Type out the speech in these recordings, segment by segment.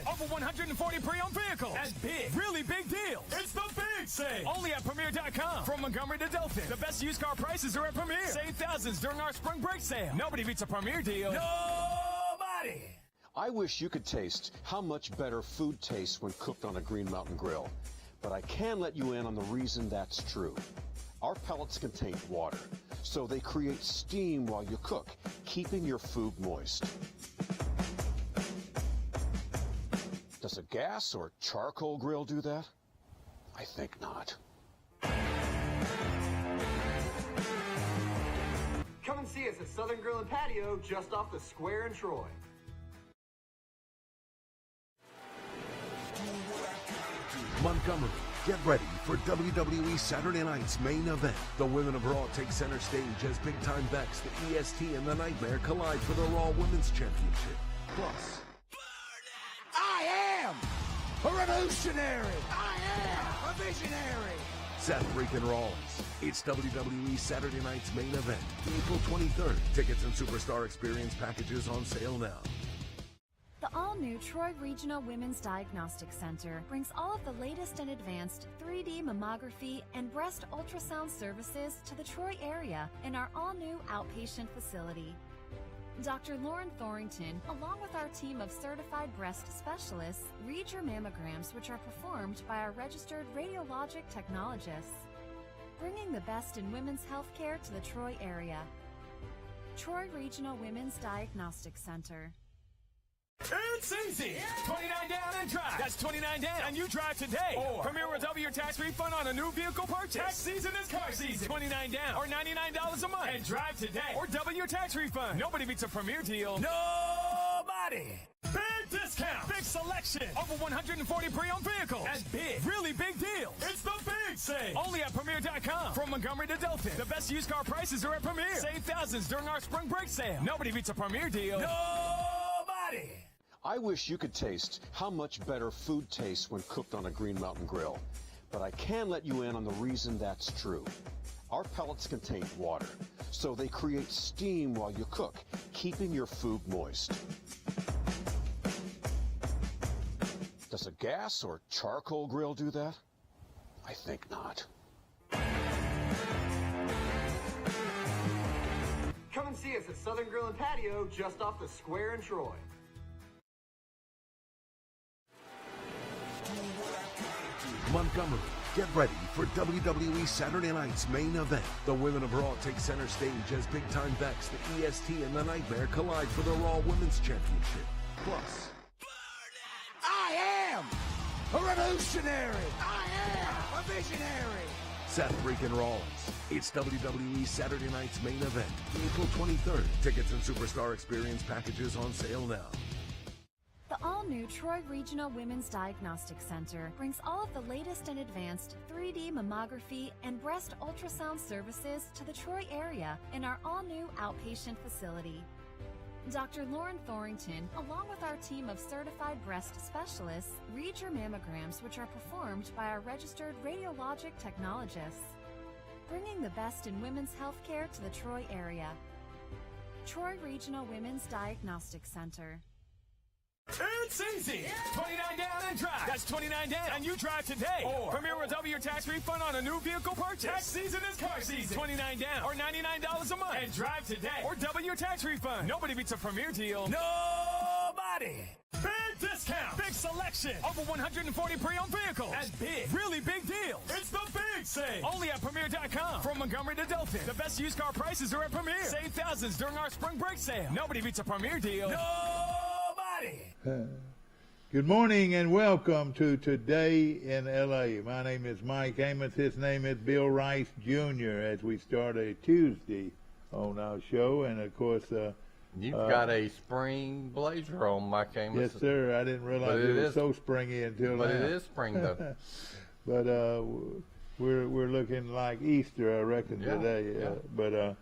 Over 140 pre-owned vehicles. That's big. Really big deal. It's the big sale. Only at Premier.com. From Montgomery to Dothan. The best used car prices are at Premier. Save thousands during our spring break sale. Nobody beats a Premier deal. Nobody. I wish you could taste how much better food tastes when cooked on a Green Mountain grill. But I can let you in on the reason that's true. Our pellets contain water, so they create steam while you cook, keeping your food moist. Does a gas or charcoal grill do that? I think not. Come and see us at Southern Grill and Patio, just off the square in Troy. Montgomery, get ready for WWE Saturday Night's main event. The Women of Raw take center stage as big-time Vex, the EST, and the Nightmare collide for the Raw Women's Championship. Plus, I am a revolutionary. I am a visionary. Seth freaking Rollins. It's WWE Saturday Night's main event, April 23rd. Tickets and Superstar Experience packages on sale now. The all-new Troy Regional Women's Diagnostic Center brings all of the latest and advanced 3D mammography and breast ultrasound services to the Troy area in our all-new outpatient facility. Dr. Lauren Thorington, along with our team of certified breast specialists, read your mammograms, which are performed by our registered radiologic technologists, bringing the best in women's healthcare to the Troy area. Troy Regional Women's Diagnostic Center. It's easy. 29 down and drive. That's 29 down and you drive today. Or Premier will double your tax refund on a new vehicle purchase. Tax season is car season. 29 down or $99 a month and drive today or double your tax refund. Nobody beats a Premier deal. Nobody. Big discount. Big selection. Over 140 pre-owned vehicles. That's big. Really big deal. It's the big sale. Only at Premier.com. From Montgomery to Dothan. The best used car prices are at Premier. Save thousands during our spring break sale. Nobody beats a Premier deal. Nobody. I wish you could taste how much better food tastes when cooked on a Green Mountain grill. But I can let you in on the reason that's true. Our pellets contain water, so they create steam while you cook, keeping your food moist. Does a gas or charcoal grill do that? I think not. Come and see us at Southern Grill and Patio, just off the square in Troy. Montgomery, get ready for WWE Saturday Night's main event. The Women of Raw take center stage as big-time Vex, the EST, and the Nightmare collide for the Raw Women's Championship. Plus, I am a revolutionary. I am a visionary. Seth freaking Rollins. It's WWE Saturday Night's main event, April 23rd. Tickets and Superstar Experience packages on sale now. The all-new Troy Regional Women's Diagnostic Center brings all of the latest and advanced 3D mammography and breast ultrasound services to the Troy area in our all-new outpatient facility. Dr. Lauren Thorington, along with our team of certified breast specialists, read your mammograms, which are performed by our registered radiologic technologists, bringing the best in women's healthcare to the Troy area. Troy Regional Women's Diagnostic Center. It's easy. 29 down and drive. That's 29 down and you drive today. Or Premier will double your tax refund on a new vehicle purchase. Tax season is car season. 29 down or $99 a month and drive today or double your tax refund. Nobody beats a Premier deal. Nobody. Big discount. Big selection. Over 140 pre-owned vehicles. That's big. Really big deal. It's the big sale. Only at Premier.com. From Montgomery to Dothan. The best used car prices are at Premier. Save thousands during our spring break sale. Nobody beats a Premier deal. Nobody. Good morning and welcome to Today in L.A. My name is Mike Amos. His name is Bill Rice Jr. as we start a Tuesday on our show. And, of course, you've got a spring blazer on, Mike Amos. Yes, sir. I didn't realize it was so springy until now. But it is spring, though. But we're looking like Easter, I reckon, today. Yeah. But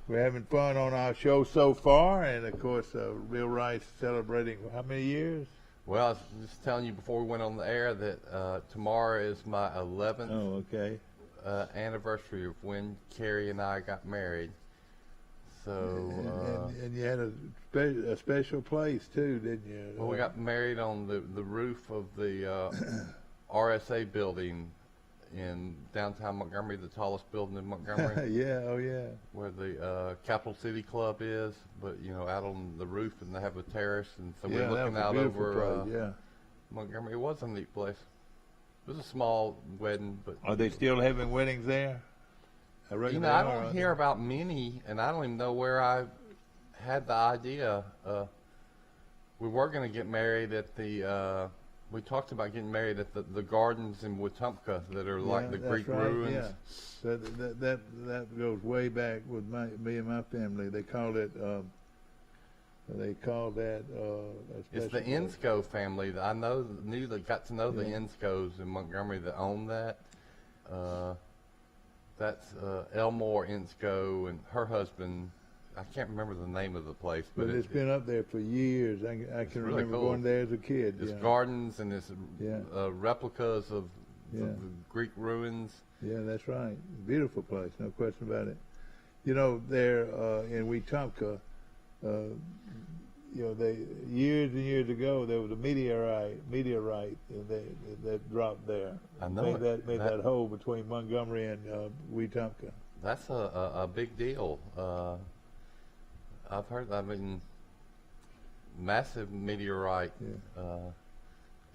We're having fun on our show so far, and of course, Bill Rice celebrating how many years? Well, I was just telling you before we went on the air that tomorrow is my 11th okay. Anniversary of when Carrie and I got married. So and you had a special place too, didn't you? Well, we got married on the roof of the RSA building in downtown Montgomery, the tallest building in Montgomery. Yeah, oh yeah. Where the Capital City Club is, but out on the roof, and they have a terrace, and so we're looking out over Montgomery. It was a neat place. It was a small wedding, but are they still having weddings there? I don't hear about many, and I don't even know where I had the idea. We were going to get married at the. We talked about getting married at the gardens in Wetumpka that are like the Greek ruins. Yeah, that goes way back with me and my family. They called it. It's the Ensko family. That I got to know the Enskos in Montgomery that own that. That's Elmore Ensko and her husband. I can't remember the name of the place, but it's been up there for years. I can really remember cool. going there as a kid. It's gardens and it's replicas of the Greek ruins. Yeah, that's right. Beautiful place, no question about it. There in Wetumpka, they years and years ago there was a meteorite that dropped there. I know made that hole between Montgomery and Wetumpka. That's a big deal. I've heard. Massive meteorite.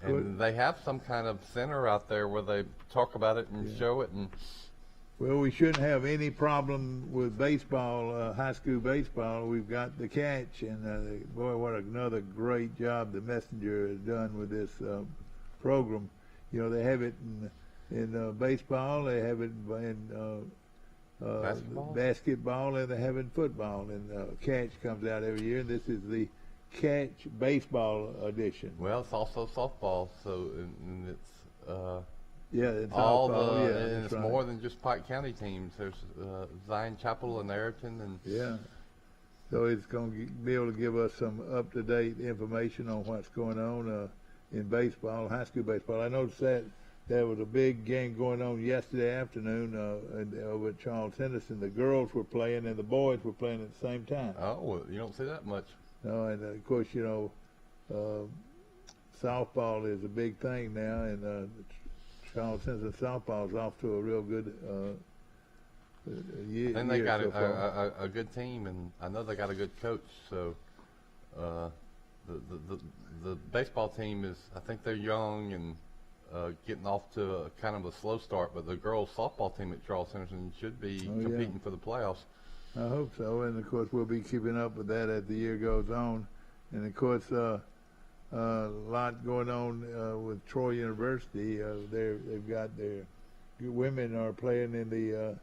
And they have some kind of center out there where they talk about it and show it. And well, we shouldn't have any problem with baseball, high school baseball. We've got the catch, and boy, what another great job the Messenger has done with this program. They have it in baseball, they have it in basketball, and they have it in football. And catch comes out every year, and this is the catch baseball edition. Well, it's also softball, so and it's. It's all softball, and it's more than just Pike County teams. There's Zion Chapel and Ayrton, and so it's going to be able to give us some up-to-date information on what's going on in baseball, high school baseball. I noticed that there was a big game going on yesterday afternoon over at Charles Henderson. The girls were playing and the boys were playing at the same time. Oh, well, you don't see that much. No, and of course, softball is a big thing now, and Charles Henderson softball is off to a real good year. And they got a good team, and I know they got a good coach. So the baseball team is, I think they're young and getting off to a kind of a slow start, but the girls softball team at Charles Henderson should be competing for the playoffs. I hope so, and of course we'll be keeping up with that as the year goes on. And of course, a lot going on with Troy University. They've got their women are playing in the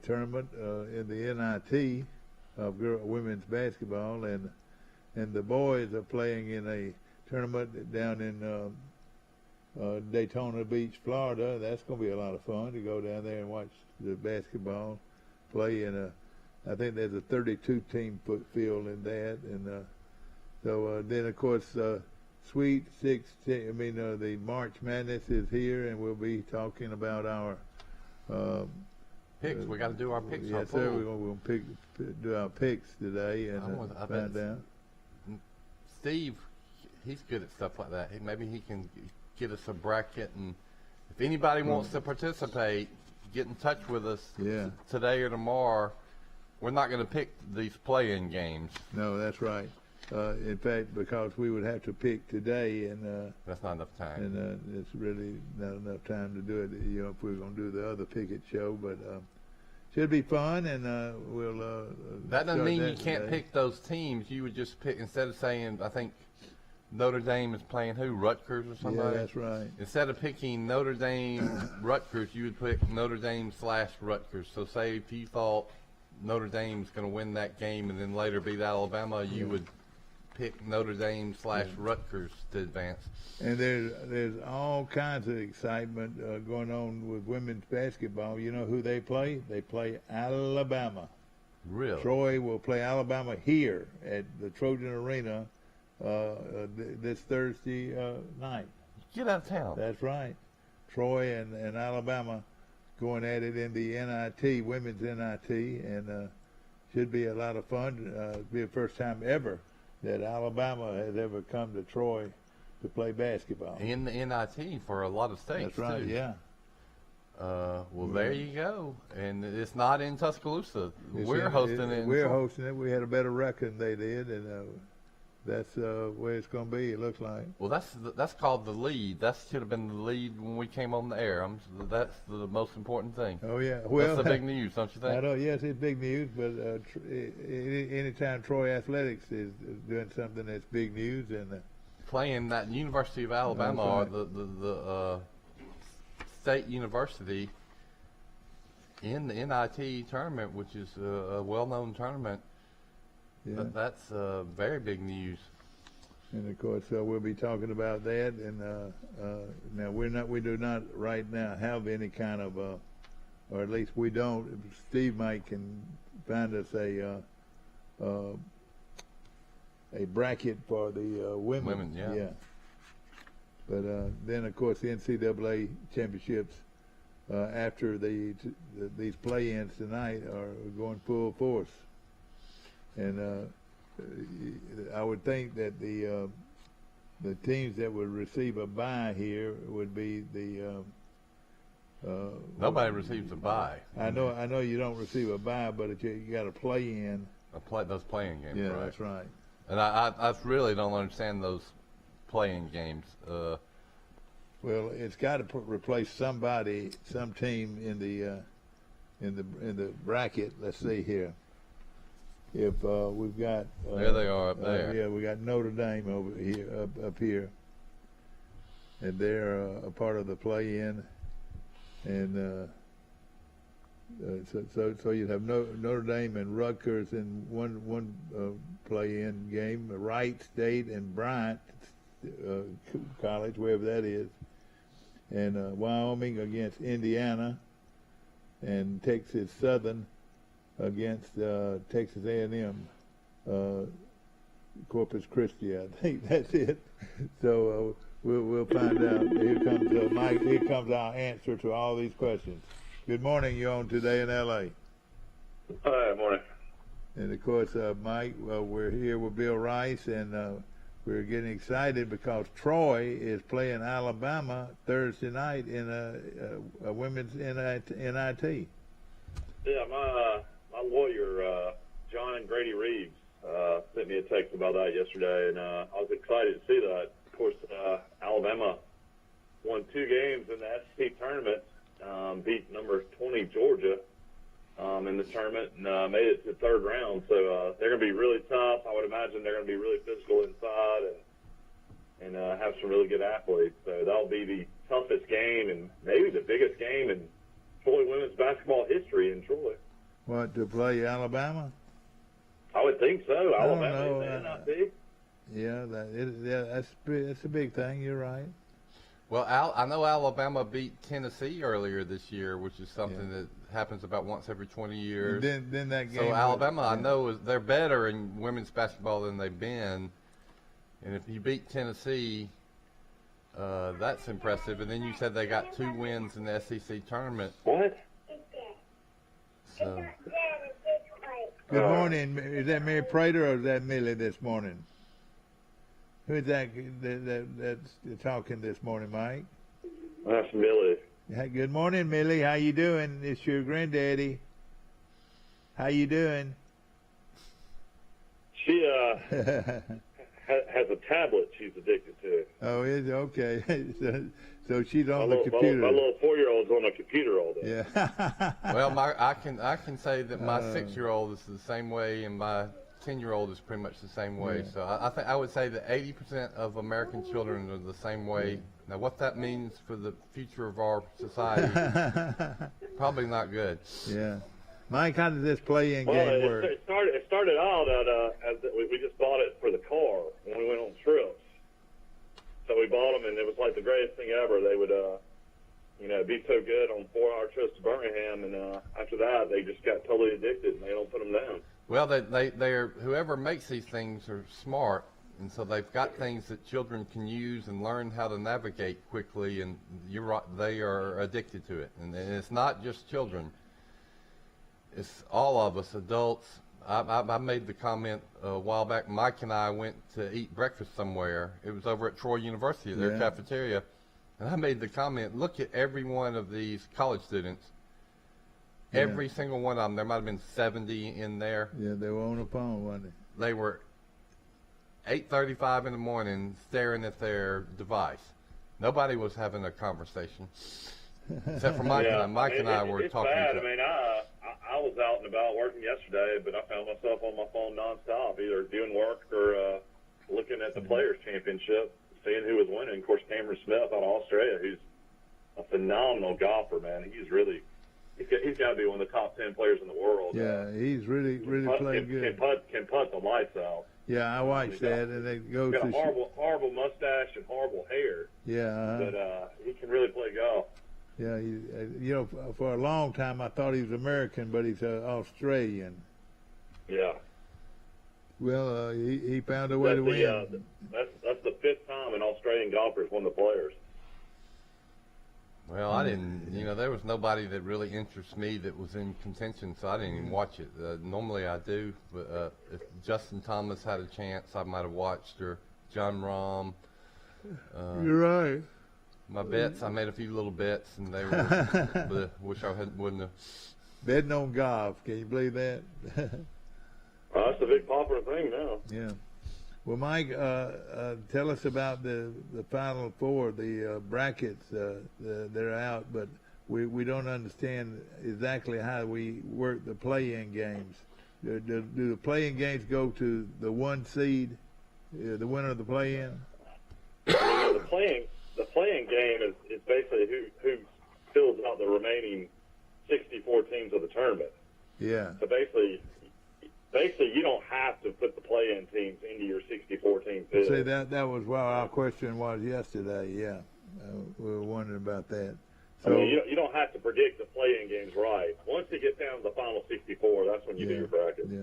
tournament in the NIT of women's basketball, and the boys are playing in a tournament down in Daytona Beach, Florida. That's going to be a lot of fun to go down there and watch the basketball play in I think there's a 32-team field in that, and so then of course Sweet 16. The March Madness is here, and we'll be talking about our picks. We got to do our picks. Yes, sir. We're going to do our picks today and find out. Steve, he's good at stuff like that. Maybe he can get us a bracket, and if anybody wants to participate, get in touch with us today or tomorrow. We're not going to pick these play-in games. No, that's right. In fact, because we would have to pick today, and that's not enough time. And it's really not enough time to do it. If we're going to do the other Pickett show, but should be fun, and we'll. That doesn't mean you can't pick those teams. You would just pick, instead of saying, I think Notre Dame is playing who? Rutgers or somebody? Yeah, that's right. Instead of picking Notre Dame Rutgers, you would pick Notre Dame / Rutgers. So say if you thought Notre Dame's going to win that game and then later beat Alabama, you would pick Notre Dame / Rutgers to advance. And there's all kinds of excitement going on with women's basketball. You know who they play? They play Alabama. Really? Troy will play Alabama here at the Trojan Arena this Thursday night. Get out of town. That's right. Troy and Alabama going at it in the NIT, women's NIT, and should be a lot of fun. It'll be the first time ever that Alabama has ever come to Troy to play basketball. In the NIT for a lot of states, That's right, too. yeah. Well, there you go. And it's not in Tuscaloosa. We're We're hosting it. We're hosting it. We had a better record than they did, and that's where it's going to be, it looks like. Well, that's called the lead. That should have been the lead when we came on the air. That's the most important thing. Oh, yeah. Well, that's the big news, don't you think? I know, yes, it's big news, but anytime Troy Athletics is doing something that's big news, and playing that University of Alabama, or the state university, in the NIT tournament, which is a well-known tournament, that's very big news. And of course, we'll be talking about that. And now we do not right now have any kind of, or at least we don't. Steve Mike can find us a bracket for the women. Women, yeah. But then, of course, the NCAA championships after these play-ins tonight are going full force. And I would think that the teams that would receive a bye here would be the. Nobody receives a bye. I know you don't receive a bye, but you got to play in. Those playing games. Yeah, right. that's right. And I really don't understand those playing games. Well, it's got to replace some team in the bracket. Let's see here. If we've got there they are up there. Yeah, we got Notre Dame over here, up here, and they're a part of the play-in, and so you'd have Notre Dame and Rutgers in one play-in game, Wright State and Bryant College, wherever that is, and Wyoming against Indiana, and Texas Southern against Texas A&M, Corpus Christi. I think that's it. So we'll find out. Here comes Mike. Here comes our answer to all these questions. Good morning. You're on Today in L.A. Hi, morning. And of course, Mike, we're here with Bill Rice, and we're getting excited because Troy is playing Alabama Thursday night in a women's NIT. Yeah, my lawyer, John Grady Reeves, sent me a text about that yesterday, and I was excited to see that. Of course, Alabama won 2 games in the SEC tournament, beat number 20 Georgia in the tournament, and made it to the 3rd round. So they're going to be really tough. I would imagine they're going to be really physical inside and have some really good athletes. So that'll be the toughest game and maybe the biggest game in Troy women's basketball history in Troy. What, to play Alabama? I would think so. I don't Alabama know. may not be. Yeah, that's a big thing. You're right. Well, I know Alabama beat Tennessee earlier this year, which is something that happens about once every 20 years. And then that game. So Alabama, I know, they're better in women's basketball than they've been. And if you beat Tennessee, that's impressive. And then you said they got 2 wins in the SEC tournament. What? So. Good morning. Is that Mary Prater or is that Millie this morning? Who's that's talking this morning, Mike? That's Millie. Hey, good morning, Millie. How you doing? It's your granddaddy. How you doing? She has a tablet she's addicted to. Oh, is it? Okay. So she's on the computer. My little 4-year-old's on the computer all day. Yeah. Well, I can say that my 6-year-old is the same way, and my 10-year-old is pretty much the same way. Yeah. So I would say that 80% of American children are the same way. Yeah. Now, what that means for the future of our society, probably not good. Yeah. Mike, how does this play-in game work? It started out at we just bought it for the car, we went on trips. So we bought them, and it was like the greatest thing ever. They would, be so good on 4-hour trips to Birmingham, and after that, they just got totally addicted, and they don't put them down. Well, they're whoever makes these things are smart, and so they've got things that children can use and learn how to navigate quickly. And you're right, they are addicted to it, and it's not just children; it's all of us, adults. I made the comment a while back. Mike and I went to eat breakfast somewhere. It was over at Troy University, their cafeteria, and I made the comment: look at every one of these college students. Every single one of them. There might have been 70 in there. Yeah, they were on the phone, weren't they? They were 8:35 in the morning staring at their device. Nobody was having a conversation except for Mike and I. Mike and I were talking. Bad. I mean, I was out and about working yesterday, but I found myself on my phone nonstop, either doing work or looking at the Players' Championship, seeing who was winning. Of course, Cameron Smith out of Australia, who's a phenomenal golfer, man. He's got to be one of the top 10 players in the world. Yeah, he's really playing good. Can putt the lights out. Yeah, I watched that, and it goes He's got to a horrible mustache and horrible hair. Yeah, but he can really play golf. Yeah, for a long time I thought he was American, but he's Australian. Yeah. Well, he found a way to win. That's the 5th time an Australian golfer has won the Players. Well, I didn't, there was nobody that really interests me that was in contention, so I didn't even watch it. Normally I do, but if Justin Thomas had a chance, I might have watched, or John Rahm. You're right. My bets, I made a few little bets, and they were, wish I wouldn't have. Betting on golf, can you believe that? Well, that's a big popular thing now. Yeah. Well, Mike, tell us about the Final Four, the brackets. They're out, but we don't understand exactly how we work the play-in games. Do the play-in games go to the 1 seed, the winner of the play-in? The play-in game is basically who fills out the remaining 64 teams of the tournament. Yeah. So basically, you don't have to put the play-in teams into your 64-team field. See, that was what our question was yesterday. Yeah, we were wondering about that. So, I mean, you don't have to predict the play-in games right. Once you get down to the final 64, that's when you do your bracket. Yeah.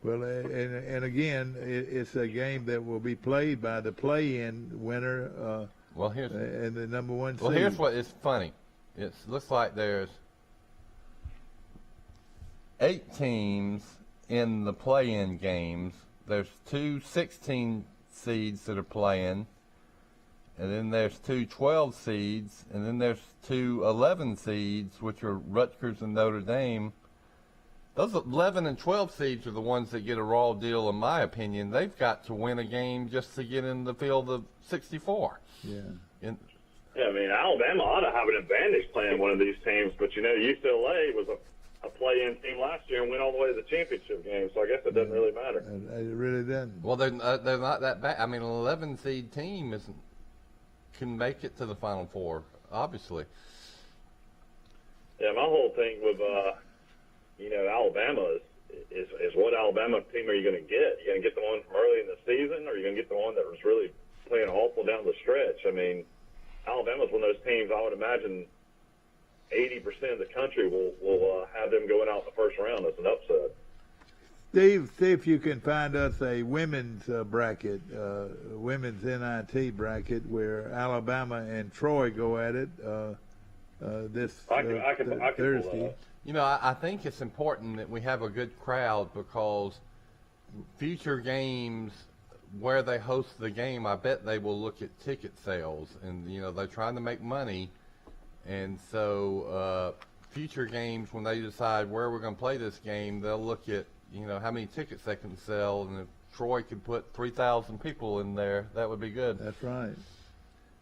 Well, and again, it's a game that will be played by the play-in winner. And the number 1 seed. Well, here's what is funny. It looks like there's 8 teams in the play-in games. There's 2 16 seeds that are playing, and then there's 2 12 seeds, and then there's 2 11 seeds, which are Rutgers and Notre Dame. Those 11 and 12 seeds are the ones that get a raw deal, in my opinion. They've got to win a game just to get in the field of 64. Yeah. Yeah, I mean, Alabama ought to have an advantage playing one of these teams, but UCLA was a play-in team last year and went all the way to the championship game, so I guess it doesn't really matter. It really doesn't. Well, they're not that bad. I mean, an 11 seed team can make it to the Final Four, obviously. Yeah, my whole thing with Alabama is what Alabama team are you going to get? You going to get the one from early in the season, or are you going to get the one that was really playing awful down the stretch? I mean, Alabama's one of those teams I would imagine 80% of the country will have them going out in the first round as an upset. Steve, see if you can find us a women's bracket, women's NIT bracket, where Alabama and Troy go at it this Thursday. I think it's important that we have a good crowd, because future games where they host the game, I bet they will look at ticket sales, and they're trying to make money. And so future games, when they decide where we're going to play this game, they'll look at, how many tickets they can sell. And if Troy could put 3,000 people in there, that would be good. That's right.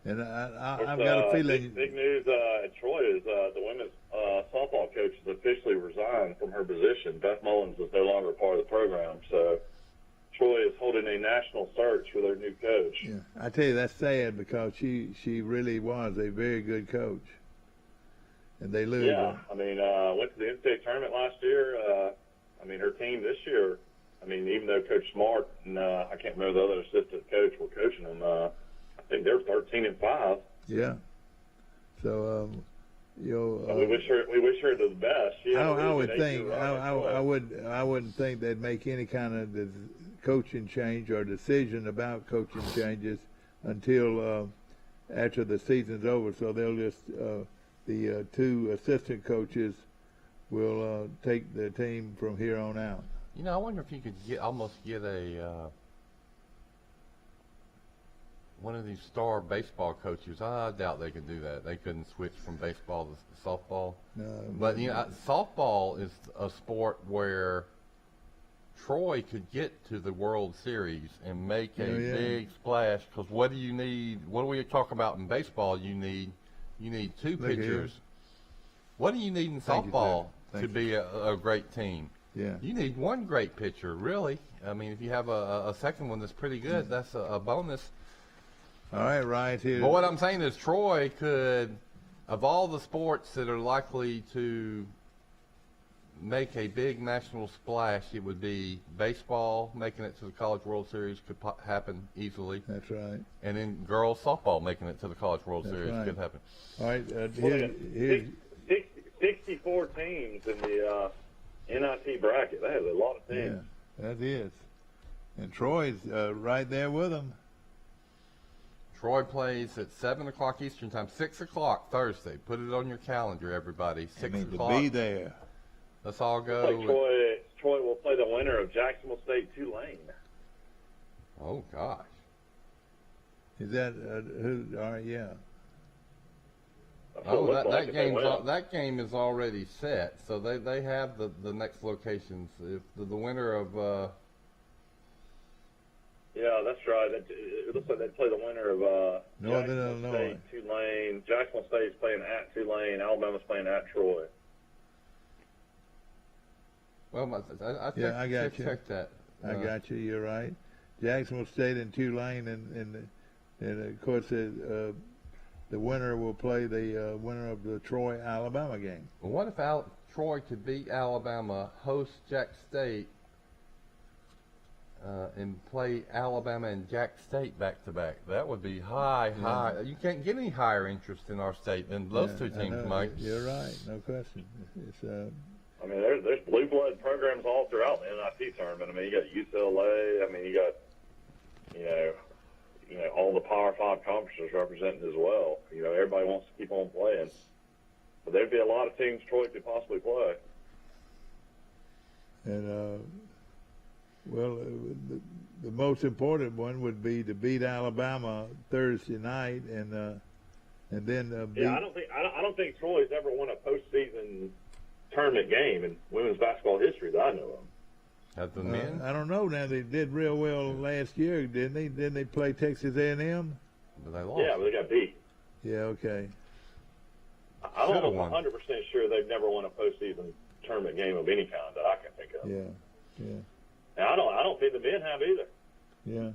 And I've got a feeling. Big news at Troy is the women's softball coach has officially resigned from her position. Beth Mullins is no longer part of the program. So Troy is holding a national search for their new coach. Yeah, I tell you, that's sad, because she really was a very good coach. And they lose. Yeah, I mean, went to the NCAA tournament last year. I mean, her team this year, I mean, even though Coach Smart and I can't remember the other assistant coach were coaching them, I think they're 13-5. Yeah. So, we wish her the best. I would think I wouldn't think they'd make any kind of coaching change or decision about coaching changes until after the season's over. So they'll just the two assistant coaches will take the team from here on out. I wonder if you could almost get a one of these star baseball coaches. I doubt they could do that. They couldn't switch from baseball to softball. No, but softball is a sport where Troy could get to the World Series and make a big splash. Because what do you need? What do we talk about in baseball? You need two pitchers. What do you need in softball to be a great team? Yeah. You need one great pitcher, really. I mean, if you have a second one that's pretty good, that's a bonus. All right, here. But what I'm saying is Troy could, of all the sports that are likely to make a big national splash, it would be baseball making it to the College World Series could happen easily. That's right. And then girls softball making it to the College World Series could happen. All right. Here's 64 teams in the NIT bracket. That is a lot of teams. Yeah, that is. And Troy's right there with them. Troy plays at 7 o'clock Eastern Time, 6 o'clock Thursday. Put it on your calendar, everybody. 6 o'clock. To be there. Let's all go. Troy will play the winner of Jacksonville State Tulane. Oh, gosh. Is that who? All right, yeah. Oh, that game is already set. So they have the next locations. If the winner of yeah, that's right. It looks like they play the winner of Northern Illinois. State, Tulane. Jacksonville State's playing at Tulane. Alabama's playing at Troy. Well, I got you. Check that. I got you. You're right. Jacksonville State and Tulane, and of course the winner will play the winner of the Troy-Alabama game. Well, what if Troy could beat Alabama, host Jack State, and play Alabama and Jack State back-to-back? That would be high. You can't get any higher interest in our state than those two teams, Mike. You're right. No question. It's I mean, there's blue blood programs all throughout the NIT tournament. I mean, you got UCLA. I mean, you got all the Power 5 conferences represented as well. Everybody wants to keep on playing. But there'd be a lot of teams Troy could possibly play. And the most important one would be to beat Alabama Thursday night, and then beat. Yeah, I don't think Troy's ever won a postseason tournament game in women's basketball history that I know of. At the men? I don't know. Now they did real well last year, didn't they? Didn't they play Texas A&M? But they lost. Yeah, but they got beat. Yeah. Okay. I'm almost 100% sure they've never won a postseason tournament game of any kind that I can think of. Yeah. And I don't think the men have either. Yeah.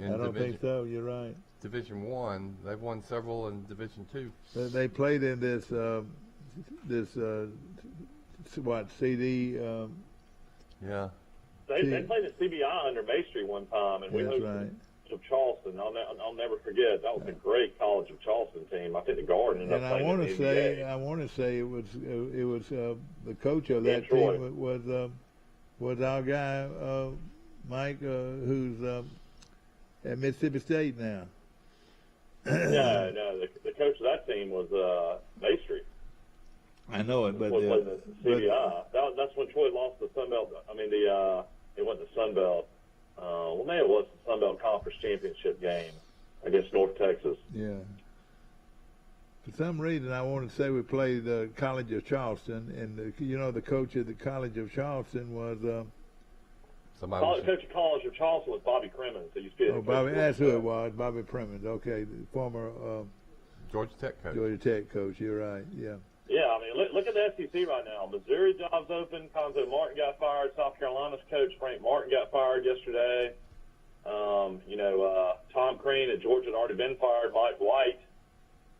I don't think so. You're right. Division One, they've won several in Division Two. They played in this CD? Yeah. They played at CBI under Maestri one time, and we hosted of Charleston. I'll never forget. That was a great College of Charleston team. I think the Guard ended up playing in the NBA. I want to say it was the coach of that team was our guy Mike, who's at Mississippi State now. No, the coach of that team was Maestri. I know it, but the CBI. That's when Troy lost the Sun Belt. I mean, it went to Sun Belt. Well, maybe it was the Sun Belt Conference Championship game against North Texas. Yeah. For some reason, I want to say we played the College of Charleston, and the coach of the College of Charleston was. Coach of College of Charleston was Bobby Crimmins. Bobby. That's who it was. Bobby Crimmins. Okay, the former Georgia Tech coach. Georgia Tech coach. You're right. Yeah. Yeah, I mean, look at the SEC right now. Missouri job's open. Conzo Martin got fired. South Carolina's coach Frank Martin got fired yesterday. Tom Crean at Georgia had already been fired. Mike White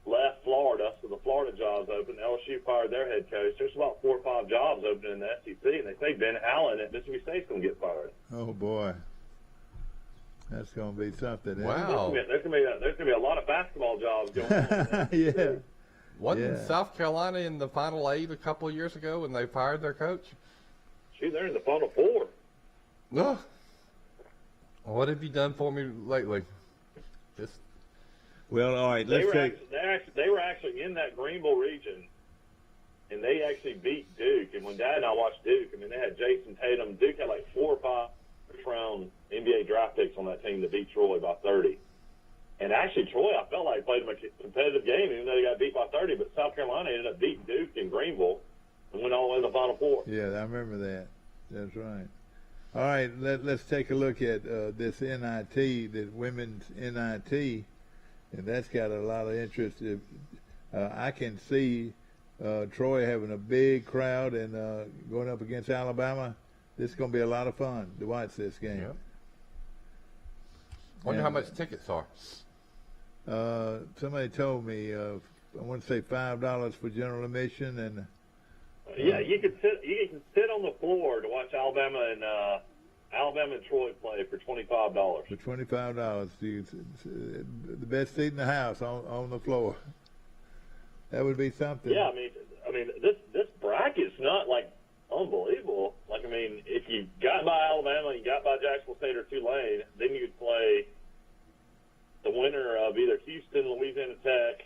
left Florida, so the Florida job's open. LSU fired their head coach. There's about 4 or 5 jobs open in the SEC, and they say Ben Allen at Mississippi State's going to get fired. Oh boy, that's going to be something. Wow. There's going to be a lot of basketball jobs going on. Yeah. Wasn't South Carolina in the Final 8 a couple of years ago when they fired their coach? Shoot, they're in the Final 4. No. What have you done for me lately? Just. Well, all right. They were actually in that Greenville region, and they actually beat Duke. And when Dad and I watched Duke, I mean, they had Jason Tatum. Duke had like 4 or 5 first-round NBA draft picks on that team that beat Troy by 30. And actually, Troy, I felt like played them a competitive game, even though they got beat by 30. But South Carolina ended up beating Duke in Greenville and went all the way to the Final 4. Yeah, I remember that. That's right. All right, let's take a look at this NIT, the women's NIT, and that's got a lot of interest. I can see Troy having a big crowd and going up against Alabama. This is going to be a lot of fun to watch this game. Yep. Wonder how much tickets are. Somebody told me I want to say $5 for general admission, and yeah, you can sit on the floor to watch Alabama and Troy play for $25. For $25, the best seat in the house on the floor. That would be something. Yeah, I mean this bracket's not like unbelievable. Like, I mean, if you got by Alabama and you got by Jacksonville State or Tulane, then you'd play the winner of either Houston, Louisiana Tech,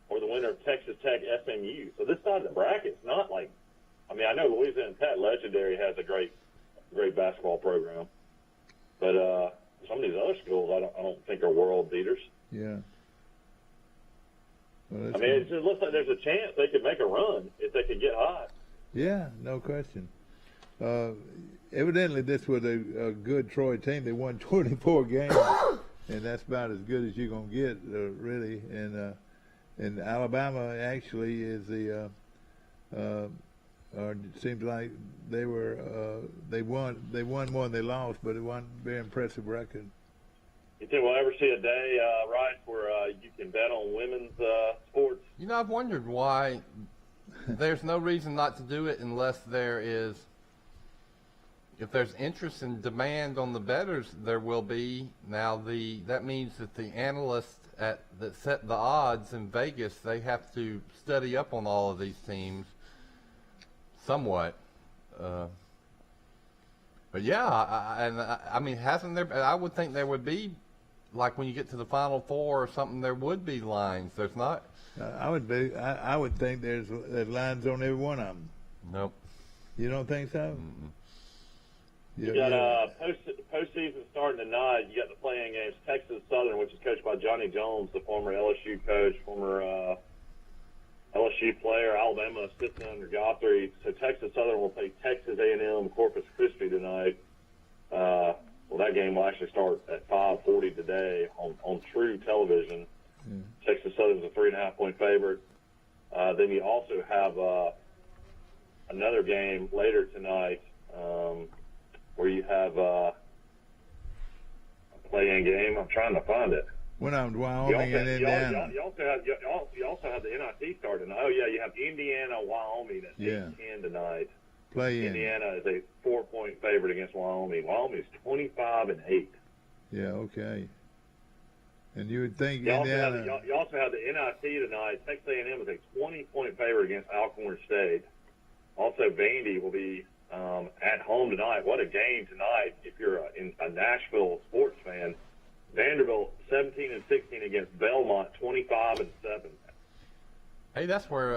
or the winner of Texas Tech, SMU. So this side of the bracket's not like, I mean, I know Louisiana Tech, legendary, has a great basketball program, but some of these other schools I don't think are world beaters. Yeah. Well, I mean, it just looks like there's a chance they could make a run if they could get hot. Yeah, no question. Evidently, this was a good Troy team. They won 24 games, and that's about as good as you're going to get, really. And Alabama actually is the it seems like they won more than they lost, but it wasn't a very impressive record. You think we'll ever see a day, Rice, where you can bet on women's sports? You know, I've wondered why there's no reason not to do it unless if there's interest and demand on the bettors, there will be. Now, that means that the analysts that set the odds in Vegas, they have to study up on all of these teams somewhat. But yeah, I mean, hasn't there? I would think there would be, like when you get to the Final Four or something, there would be lines. There's not. I would think there's lines on every one of them. Nope. You don't think so? Mm-mm. You got postseason starting tonight. You got the playing games. Texas Southern, which is coached by Johnny Jones, the former LSU coach, former LSU player. Alabama assistant under Guthrie. So Texas Southern will play Texas A&M Corpus Christi tonight. Well, that game will actually start at 5:40 today on True Television. Mm. Texas Southern's a 3.5-point favorite. Then you also have another game later tonight where you have a play-in game. I'm trying to find it. When I'm Wyoming and Indiana. You also have the NIT starting. Oh yeah, you have Indiana, Wyoming at 8-10 tonight. Play-in. Indiana is a 4-point favorite against Wyoming. Wyoming's 25-8. Yeah, okay. And you would think you Indiana. You also have the NIT tonight. Texas A&M is a 20-point favorite against Alcorn State. Also, Vandy will be at home tonight. What a game tonight! If you're a Nashville sports fan, Vanderbilt 17-16 against Belmont 25-7. Hey, that's where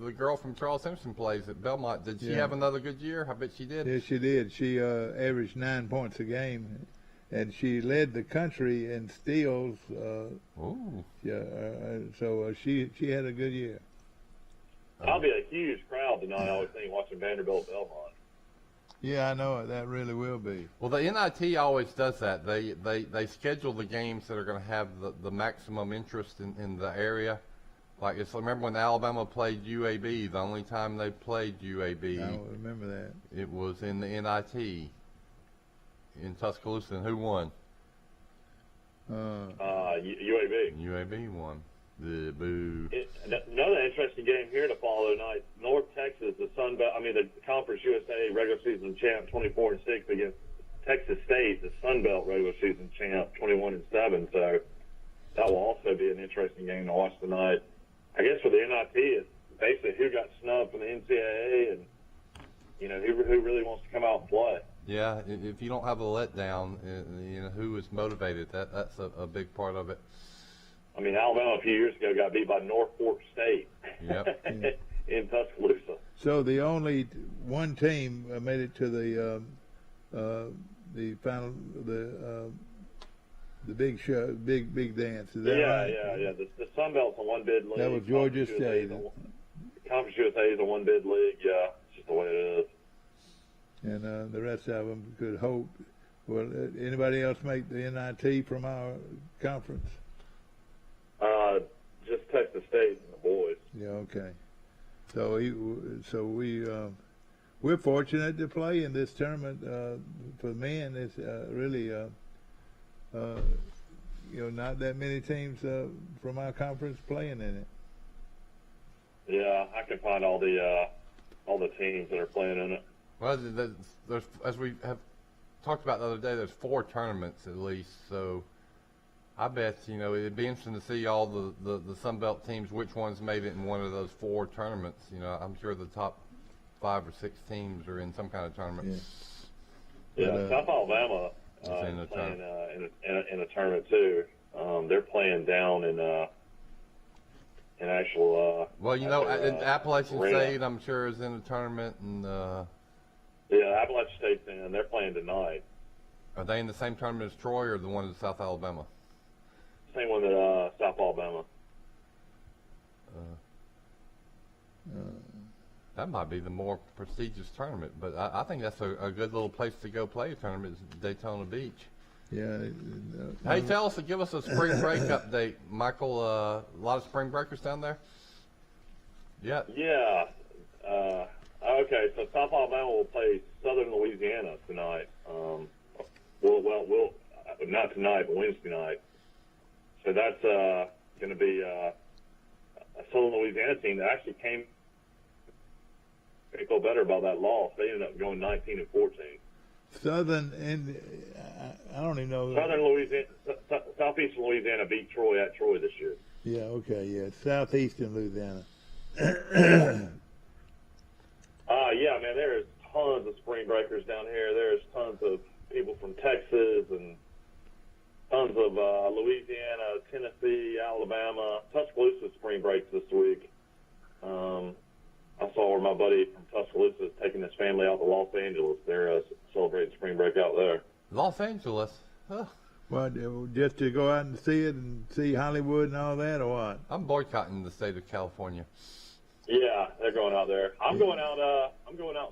the girl from Charles Simpson plays at Belmont. Did she have another good year? I bet she did. Yes, she did. She averaged 9 points a game, and she led the country in steals. Ooh. Yeah. So she had a good year. I'll be a huge crowd tonight, I would think, watching Vanderbilt Belmont. Yeah, I know it. That really will be. Well, the NIT always does that. They schedule the games that are going to have the maximum interest in the area. Like, remember when Alabama played UAB, the only time they played UAB. I don't remember that. It was in the NIT in Tuscaloosa. And who won? UAB. UAB won. Boo. Another interesting game here to follow tonight. North Texas, the Sun Belt. The Conference USA regular season champ, 24-6 against Texas State, the Sun Belt regular season champ, 21-7. So that will also be an interesting game to watch tonight. I guess for the NIT, it's basically who got snubbed from the NCAA and who really wants to come out and play. Yeah, if you don't have a letdown, who is motivated? That's a big part of it. Alabama a few years ago got beat by North Fork State. Yep. In Tuscaloosa. So the only one team made it to the final, the big show, big dance. Is that right? Yeah. The Sun Belt's a one-bid league. That was Georgia State. Conference USA is a one-bid league. Yeah, it's just the way it is. And the rest of them could hope. Will anybody else make the NIT from our conference? Just Texas State and the boys. Yeah, okay. So we're fortunate to play in this tournament. For men, it's really not that many teams from our conference playing in it. Yeah, I can find all the teams that are playing in it. Well, there's, as we have talked about the other day, there's 4 tournaments at least. So I bet it'd be interesting to see all the Sun Belt teams, which ones made it in one of those 4 tournaments. I'm sure the top 5 or 6 teams are in some kind of tournament. Yeah, South Alabama is playing in a tournament too. They're playing down in actual. Appalachian State, I'm sure, is in the tournament, and Appalachian State's in. They're playing tonight. Are they in the same tournament as Troy, or the one in South Alabama? Same one that South Alabama. That might be the more prestigious tournament, but I think that's a good little place to go play a tournament is Daytona Beach. Yeah. Hey, give us a spring break update, Michael. A lot of spring breakers down there? Yeah. Yeah. Okay, so South Alabama will play Southern Louisiana tonight. We'll not tonight, but Wednesday night. So that's going to be a Southern Louisiana team that actually came. They feel better about that loss. They ended up going 19-14. Southern and I don't even know. Southern Louisiana, Southeastern Louisiana beat Troy at Troy this year. Yeah. Okay. Yeah. Southeastern Louisiana. Yeah, man. There's tons of spring breakers down here. There's tons of people from Texas and tons of Louisiana, Tennessee, Alabama. Tuscaloosa spring breaks this week. I saw where my buddy from Tuscaloosa is taking his family out to Los Angeles. They're celebrating spring break out there. Los Angeles? Huh. Well, just to go out and see it and see Hollywood and all that, or what? I'm boycotting the state of California. Yeah, they're going out there. I'm going out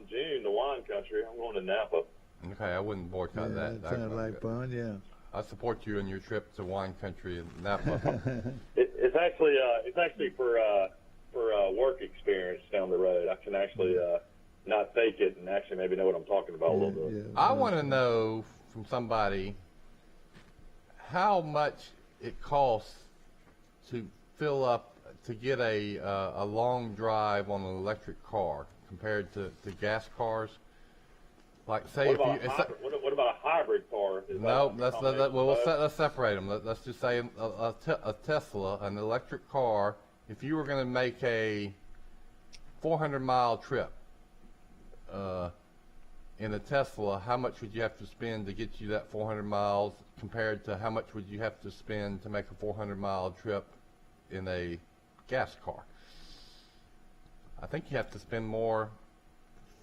in June to wine country. I'm going to Napa. Okay, I wouldn't boycott that. That sounds like fun. Yeah. I support you in your trip to wine country in Napa. It's actually for work experience down the road. I can actually not fake it and actually maybe know what I'm talking about a little bit. Yeah. I want to know from somebody how much it costs to fill up to get a long drive on an electric car compared to gas cars. Like say what about a hybrid car? Let's separate them. Let's just say a Tesla, an electric car. If you were going to make a 400-mile trip in a Tesla, how much would you have to spend to get you that 400 miles compared to how much would you have to spend to make a 400-mile trip in a gas car? I think you have to spend more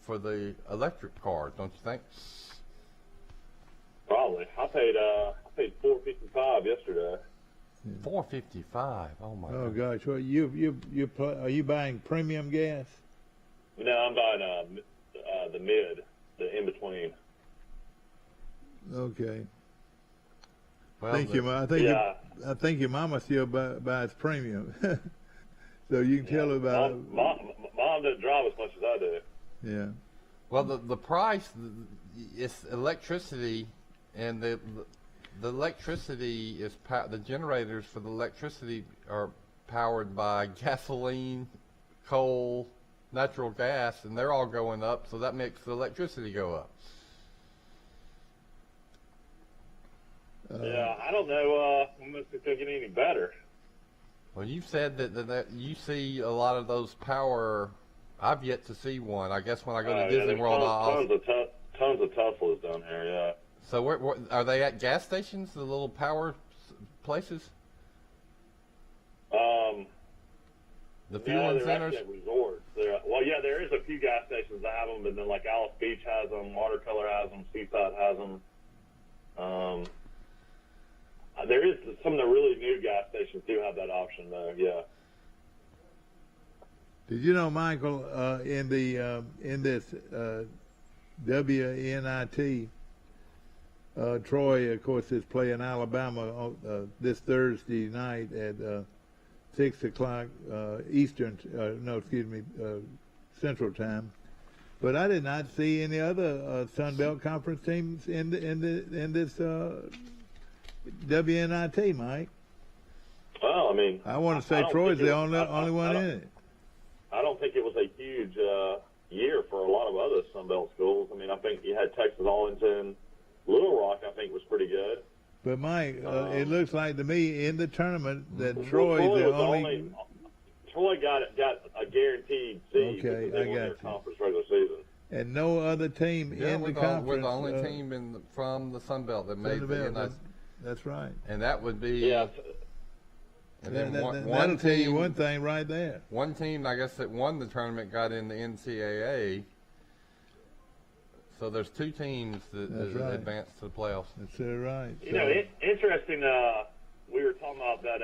for the electric car, don't you think? Probably. I paid $4.55 yesterday. $4.55. Oh my. Oh gosh. Well, are you buying premium gas? No, I'm buying the in between. Okay. Well, I think your mama still buys premium, so you can tell her about it. Mom doesn't drive as much as I do. Yeah. Well, the price is electricity, and the electricity is the generators for the electricity are powered by gasoline, coal, natural gas, and they're all going up, so that makes the electricity go up. Yeah, I don't know when this is going to get any better. Well, you've said that you see a lot of those power. I've yet to see one. I guess when I go to Disney World, tons of Teslas down here, yeah. So where are they at? Gas stations, the little power places? The fueling centers? At resorts. Well, yeah, there is a few gas stations that have them, but then like Alice Beach has them, Watercolor has them, Seaside has them. There is some of the really new gas stations do have that option, though. Yeah. Did you know, Michael, in this WNIT, Troy, of course, is playing Alabama this Thursday night at 6 o'clock Central Time. But I did not see any other Sun Belt Conference teams in this WNIT, Mike. Well, I mean, I want to say Troy's the only one in it. I don't think it was a huge year for a lot of other Sun Belt schools. I mean, I think you had Texas Arlington, Little Rock. I think was pretty good. But Mike, it looks like to me in the tournament that Troy's the only. Troy got a guaranteed seed because they won their conference regular season. And no other team in the conference. We're the only team from the Sun Belt that made the United. That's right. And that would be. Yeah. And then that'll tell you one thing right there. One team, I guess, that won the tournament got in the NCAA. So there's two teams that advanced to the playoffs. That's right. You know, interesting. We were talking about that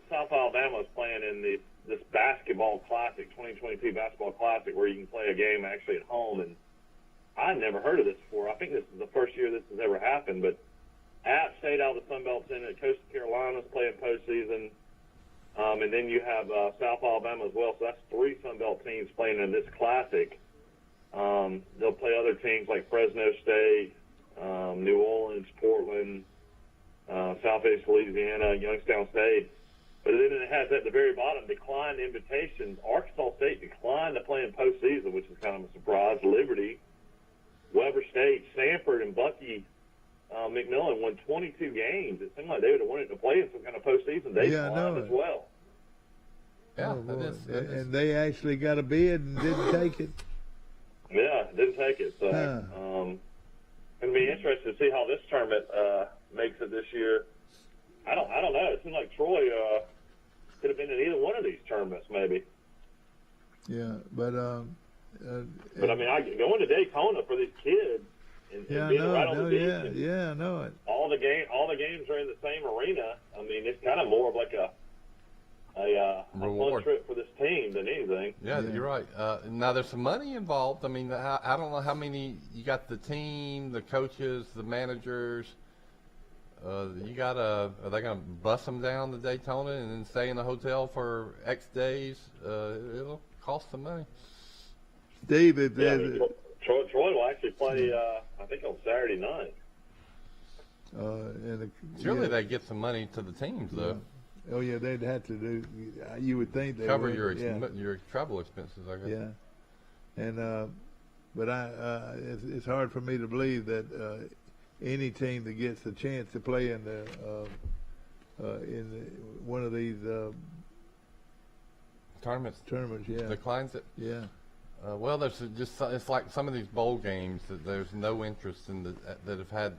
South Alabama is playing in this basketball classic, 2022 basketball classic, where you can play a game actually at home. And I had never heard of this before. I think this is the first year this has ever happened. But App State out of the Sun Belt Senate, Coastal Carolina's playing postseason, and then you have South Alabama as well. So that's three Sun Belt teams playing in this classic. They'll play other teams like Fresno State, New Orleans, Portland, Southeast Louisiana, Youngstown State. But then it has at the very bottom declined invitations. Arkansas State declined to play in postseason, which is kind of a surprise. Liberty, Weber State, Stanford, and Bucky McMillan won 22 games. It seemed like they would have wanted to play in some kind of postseason. They declined as well. Yeah, that is. And they actually got a bid and didn't take it. Yeah, didn't take it. So it'll be interesting to see how this tournament makes it this year. I don't know. It seems like Troy could have been in either one of these tournaments, maybe. Yeah, but I mean, going to Daytona for these kids and being right on the beach. I know it. All the games are in the same arena. I mean, it's kind of more of like a fun trip for this team than anything. Yeah, you're right. Now there's some money involved. I mean, I don't know how many you got. The team, the coaches, the managers. Are they gonna bus them down to Daytona and then stay in the hotel for X days? It'll cost some money. Steve, Troy will actually play. I think on Saturday night. Surely they get some money to the teams, though. Oh yeah, they'd have to do. You would think they cover would, your travel expenses, I guess. Yeah, and but it's hard for me to believe that any team that gets a chance to play in one of these tournaments, declines it. Yeah. Well, there's just it's like some of these bowl games that there's no interest in that have had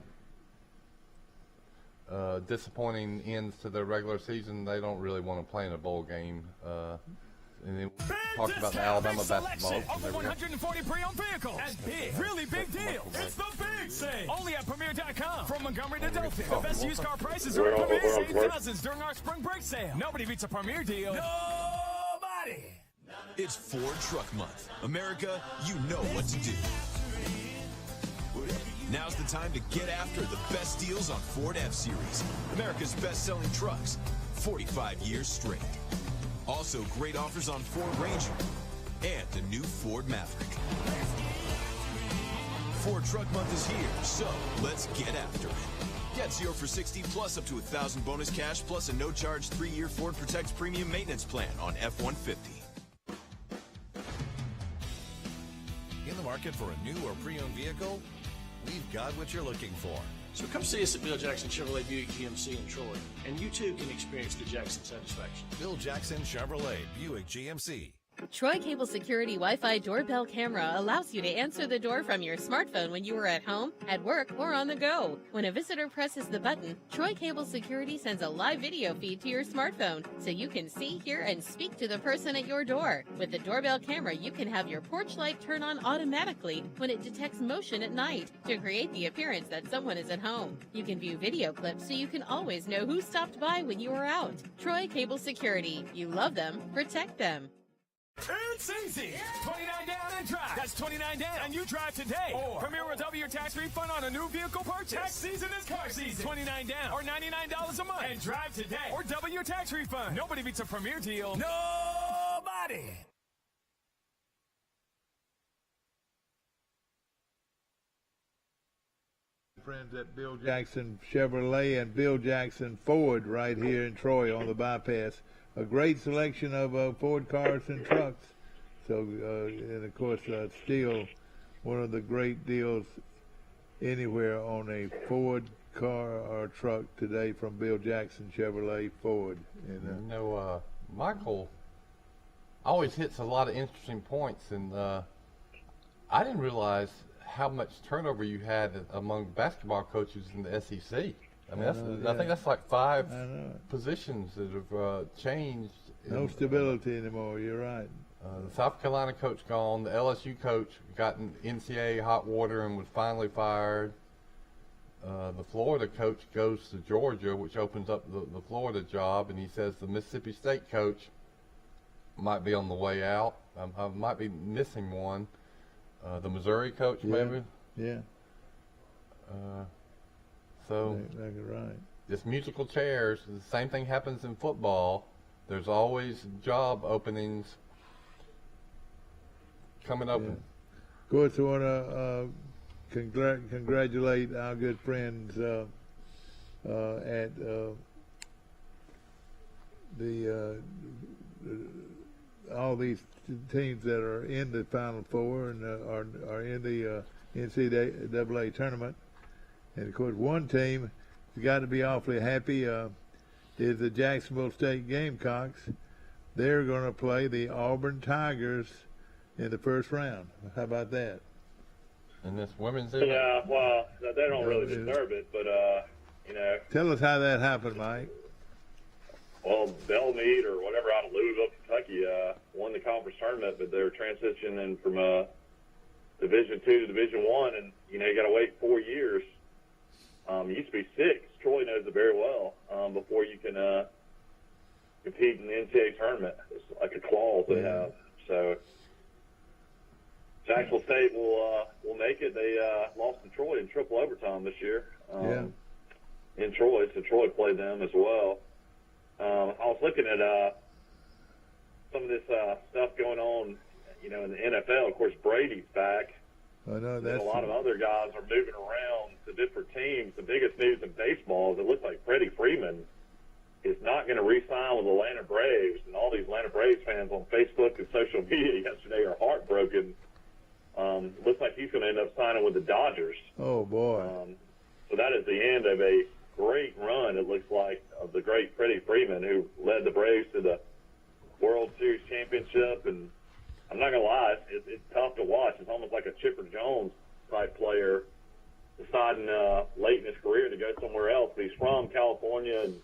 disappointing ends to their regular season. They don't really want to play in a bowl game. And then we talked about the Alabama basketball. Over 140 pre-owned vehicles. And big, really big deals. It's the big sale. Only at Premier.com. From Montgomery to Dothan. The best used car prices are at Premier. Save thousands during our spring break sale. Nobody beats a Premier deal. Nobody. It's Ford Truck Month. America, you know what to do. Now's the time to get after the best deals on Ford F-Series. America's best-selling trucks. 45 years straight. Also, great offers on Ford Ranger and the new Ford Maverick. Ford Truck Month is here, so let's get after it. Get 0 for 60 plus up to $1,000 bonus cash plus a no-charge 3-year Ford Protect premium maintenance plan on F-150. In the market for a new or pre-owned vehicle? We've got what you're looking for. So come see us at Bill Jackson Chevrolet Buick GMC in Troy, and you too can experience the Jackson satisfaction. Bill Jackson Chevrolet Buick GMC. Troy Cable Security Wi-Fi doorbell camera allows you to answer the door from your smartphone when you are at home, at work, or on the go. When a visitor presses the button, Troy Cable Security sends a live video feed to your smartphone so you can see, hear, and speak to the person at your door. With the doorbell camera, you can have your porch light turn on automatically when it detects motion at night to create the appearance that someone is at home. You can view video clips so you can always know who stopped by when you are out. Troy Cable Security. You love them, protect them. It's easy. 29 down and drive. That's 29 down and you drive today. Or Premier will double your tax refund on a new vehicle purchase. Tax season is car season. 29 down or $99 a month. And drive today or double your tax refund. Nobody beats a Premier deal. Nobody. Friends at Bill Jackson Chevrolet and Bill Jackson Ford right here in Troy on the bypass. A great selection of Ford cars and trucks. So, and of course, still one of the great deals anywhere on a Ford car or truck today from Bill Jackson Chevrolet Ford. And, Michael always hits a lot of interesting points, and I didn't realize how much turnover you had among basketball coaches in the SEC. I mean, I think that's like 5 positions that have changed. No stability anymore. You're right. The South Carolina coach gone. The LSU coach got in NCAA hot water and was finally fired. The Florida coach goes to Georgia, which opens up the Florida job, and he says the Mississippi State coach might be on the way out. I might be missing one. The Missouri coach, maybe. Yeah. So right. This musical chairs. The same thing happens in football. There's always job openings coming up. Yeah. Of course, I want to congratulate our good friends at all these teams that are in the Final Four and are in the NCAA tournament. And, of course, one team has got to be awfully happy is the Jacksonville State Gamecocks. They're going to play the Auburn Tigers in the first round. How about that? And this women's Yeah, well, they don't really deserve it, but, you know. Tell us how that happened, Mike. Well, Belmead or whatever out of Louisville, Kentucky, won the conference tournament, but they're transitioning from Division II to Division I, and, you know, you got to wait 4 years. It used to be 6. Troy knows it very well before you can compete in the NCAA tournament. It's like a clause they have. So Jacksonville State will make it. They lost to Troy in triple overtime this year in Troy, so Troy played them as well. I was looking at some of this stuff going on, you know, in the NFL. Of course, Brady's back. I know a lot of other guys are moving around to different teams. The biggest news in baseball is it looks like Freddie Freeman is not going to re-sign with the Atlanta Braves, and all these Atlanta Braves fans on Facebook and social media yesterday are heartbroken. Looks like he's going to end up signing with the Dodgers. Oh, boy. So that is the end of a great run, it looks like, of the great Freddie Freeman, who led the Braves to the World Series championship. And I'm not going to lie, it's tough to watch. It's almost like a Chipper Jones type player deciding late in his career to go somewhere else. He's from California, and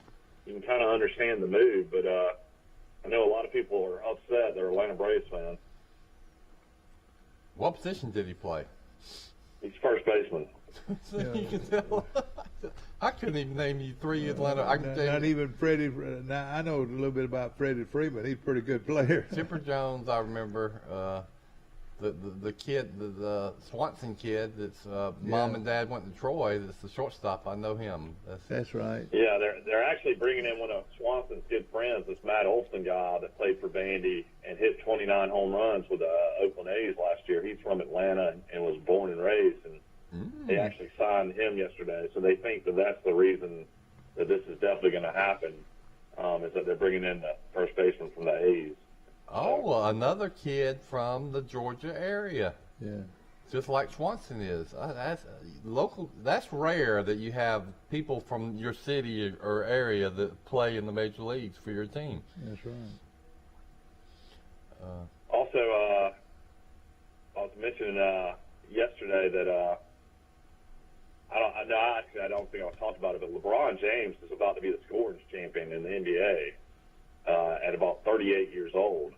you can kind of understand the move. But I know a lot of people are upset. They're Atlanta Braves fans. What position did he play? He's first baseman. So you can tell. I couldn't even name you 3 Atlanta. Not even Freddie. Now, I know a little bit about Freddie Freeman. He's a pretty good player. Chipper Jones, I remember. The kid, the Swanson kid that's mom and dad went to Troy, that's the shortstop. I know him. That's right. Yeah, they're actually bringing in one of Swanson's good friends, this Matt Olson guy that played for Vandy and hit 29 home runs with the Oakland A's last year. He's from Atlanta and was born and raised, and they actually signed around him yesterday, so they think that that's the reason that this is definitely going to happen, is that they're bringing in the first baseman from the A's. Oh, well, another kid from the Georgia area. Yeah. Just like Swanson is. That's local. That's rare that you have people from your city or area that play in the major leagues for your team. That's right. Also, I was mentioning yesterday that I don't think I talked about it, but LeBron James is about to be the scoring champion in the NBA at about 38 years old.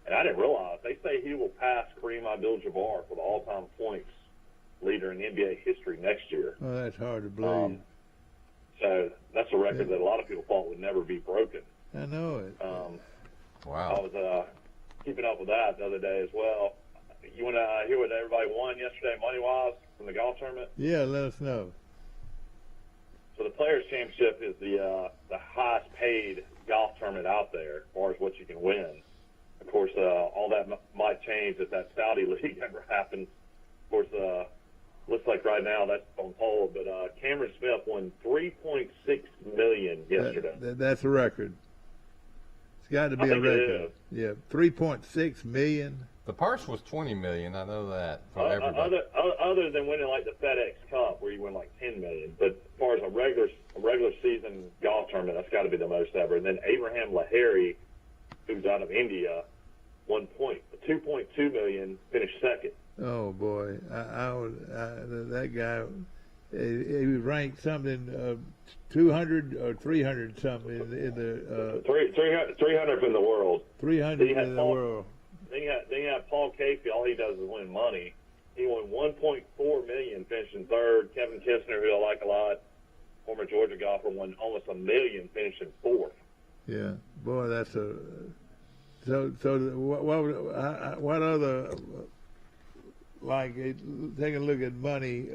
And I didn't realize, they say he will pass Kareem Abdul-Jabbar for the all-time points leader in NBA history next year. Oh, that's hard to believe. So that's a record that a lot of people thought would never be broken. I know it. Wow. I was keeping up with that the other day as well. You want to hear what everybody won yesterday, money-wise, from the golf tournament? Yeah, let us know. So the Players' Championship is the highest-paid golf tournament out there as far as what you can win. Of course, all that might change if that Saudi League ever happens. Of course, looks like right now that's on hold, but Cameron Smith won $3.6 million yesterday. That's a record. It's got to be a record. Yeah, $3.6 million. The purse was $20 million. I know that for everybody. Other than winning like the FedEx Cup, where you win like $10 million, but as far as a regular season golf tournament, that's got to be the most ever. And then Abraham Lahiri, who's out of India, won $2.2 million, finished second. Oh boy, that guy, he was ranked something 200 or 300 something in the 300th in the world. 300 in the world. Then you have Paul Casey. All he does is win money. He won $1.4 million, finishing third. Kevin Kistner, who I like a lot, former Georgia golfer, won almost $1 million, finishing fourth. Yeah, boy, that's a. So what other, like, take a look at money.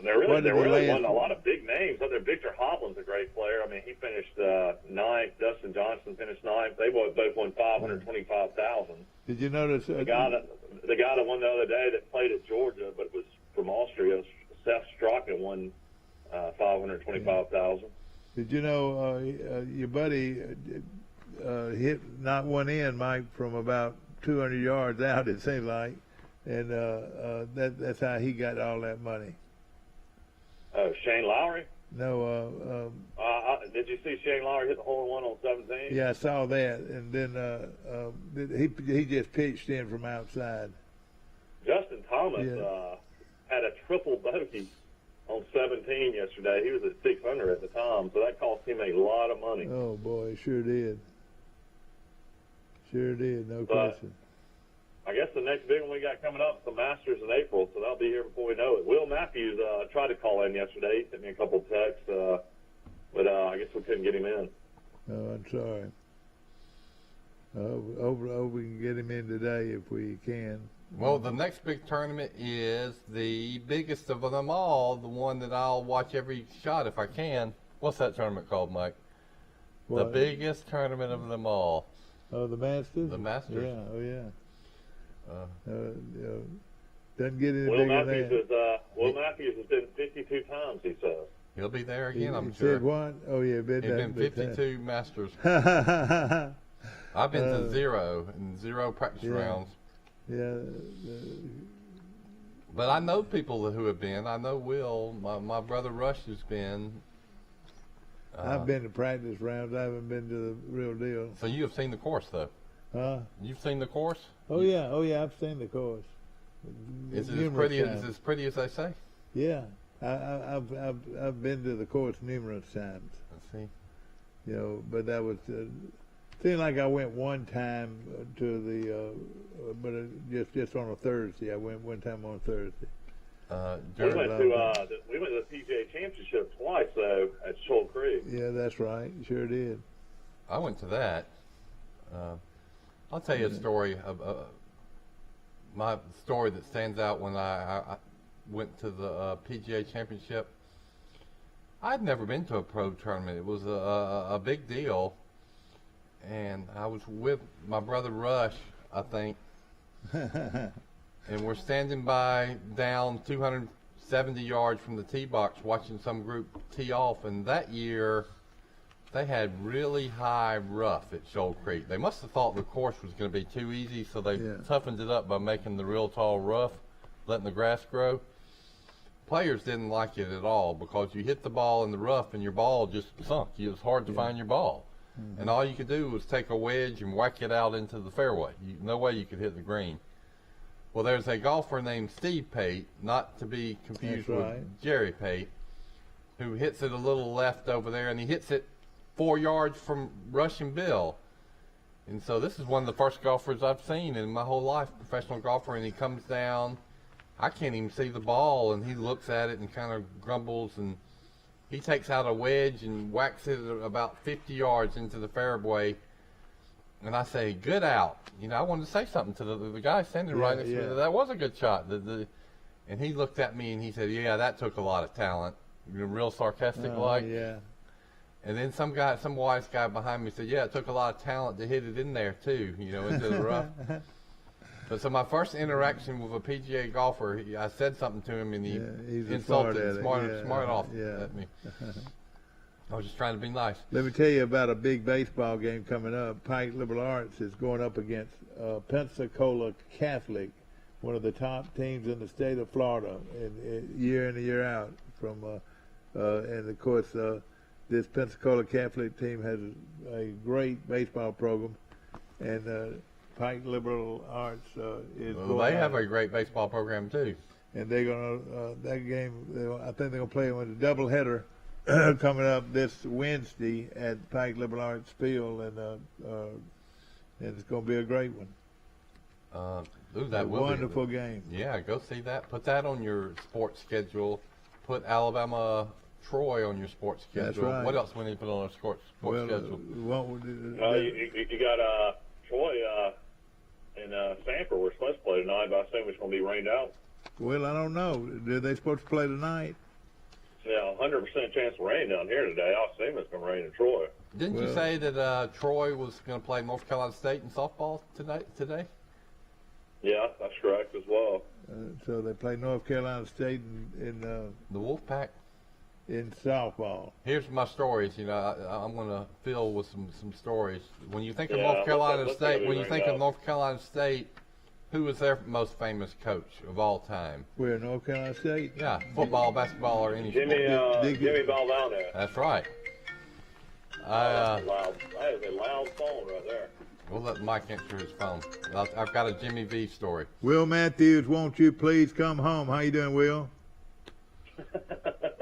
There really wasn't a lot of big names. Other Victor Hovland's a great player. I mean, he finished ninth. Dustin Johnson finished ninth. They both won $525,000. Did you notice the guy that won the other day that played at Georgia but was from Austria? Seth Straka won $525,000. Did you know your buddy hit not one in, Mike, from about 200 yards out? It seemed like, and that's how he got all that money. Shane Lowry? No. Did you see Shane Lowry hit the hole-in-one on 17? Yeah, I saw that, and then he just pitched in from outside. Justin Thomas had a triple bogey on 17 yesterday. He was at 600 at the time, so that cost him a lot of money. Oh boy, it sure did. Sure did, no question. I guess the next big one we got coming up is the Masters in April, so that'll be here before we know it. Will Matthews tried to call in yesterday. He sent me a couple of texts, but I guess we couldn't get him in. Oh, I'm sorry. Hope we can get him in today if we can. Well, the next big tournament is the biggest of them all, the one that I'll watch every shot if I can. What's that tournament called, Mike? What? The biggest tournament of them all. Oh, the Masters? The Masters. Yeah, oh yeah. Doesn't get any Will bigger Matthews than that. Will Matthews has been 52 times, he says. He'll be there again, I'm He sure. said what? Oh yeah, He's been 52 Masters. I've been to zero practice rounds. Yeah. But I know people who have been. I know Will. My brother Rush has been. I've been to practice rounds. I haven't been to the real deal. So you have seen the course, though? Huh? You've seen the course? Oh yeah, I've seen the course. Is it as pretty as they say? Yeah, I've been to the course numerous times. I see. You know, but that was seemed like I went one time to the, but just on a Thursday. I went one time on a Thursday. We went to the PGA Championship twice though at Shoal Creek. Yeah, that's right. Sure did. I went to that. I'll tell you a story of my story that stands out when I went to the PGA Championship. I'd never been to a pro tournament. It was a big deal, and I was with my brother Rush, I think, and we're standing by down 70 yards from the tee box watching some group tee off, and that year they had really high rough at Shoal Creek. They must have thought the course was going to be too easy, so they toughened it up by making the real tall rough, letting the grass grow. Players didn't like it at all because you hit the ball in the rough and your ball just sunk. It was hard to find your ball. And all you could do was take a wedge and whack it out into the fairway. No way you could hit the green. Well, there's a golfer named Steve Pate, not to be confused with Jerry Pate, who hits it a little left over there, and he hits it 4 yards from Russian Bill. And so this is one of the first golfers I've seen in my whole life, professional golfer, and he comes down. I can't even see the ball, and he looks at it and kind of grumbles, and he takes out a wedge and whacks it about 50 yards into the fairway. And I say, good out. You know, I wanted to say something to the guy standing right next to me. That was a good shot. And he looked at me and he said, yeah, that took a lot of talent. Real sarcastic like. Yeah. And then some wise guy behind me said, yeah, it took a lot of talent to hit it in there too, you know, into the rough. But so my first interaction with a PGA golfer, I said something to him and he insulted, smart off at me. I was just trying to be nice. Let me tell you about a big baseball game coming up. Pike Liberal Arts is going up against Pensacola Catholic, one of the top teams in the state of Florida, year in and year out. And of course, this Pensacola Catholic team has a great baseball program, and Pike Liberal Arts is. Well, they have a great baseball program too. And they're gonna that game. I think they're gonna play with a doubleheader coming up this Wednesday at Pike Liberal Arts Field, and it's going to be a great one. That will wonderful game. Yeah, go see that. Put that on your sports schedule. Put Alabama Troy on your sports schedule. That's right. What else we need to put on our sports schedule? You got Troy and Sanford. We're supposed to play tonight, but I assume it's going to be rained out. Well, I don't know. Are they supposed to play tonight? Yeah, 100% chance of rain down here today. I assume it's going to rain in Troy. Didn't you say that Troy was going to play North Carolina State in softball today? Yeah, that's correct as well. So they play North Carolina State in the Wolfpack in softball. Here's my stories. You know, I'm going to fill with some stories. When you think of North Carolina State, North Carolina State, who was their most famous coach of all time? Where, North Carolina State? Yeah, football, basketball, or any sport. Jimmy Baldwin. That's right. That is a loud phone right there. We'll let Mike answer his phone. I've got a Jimmy V story. Will Matthews, won't you please come home? How you doing, Will?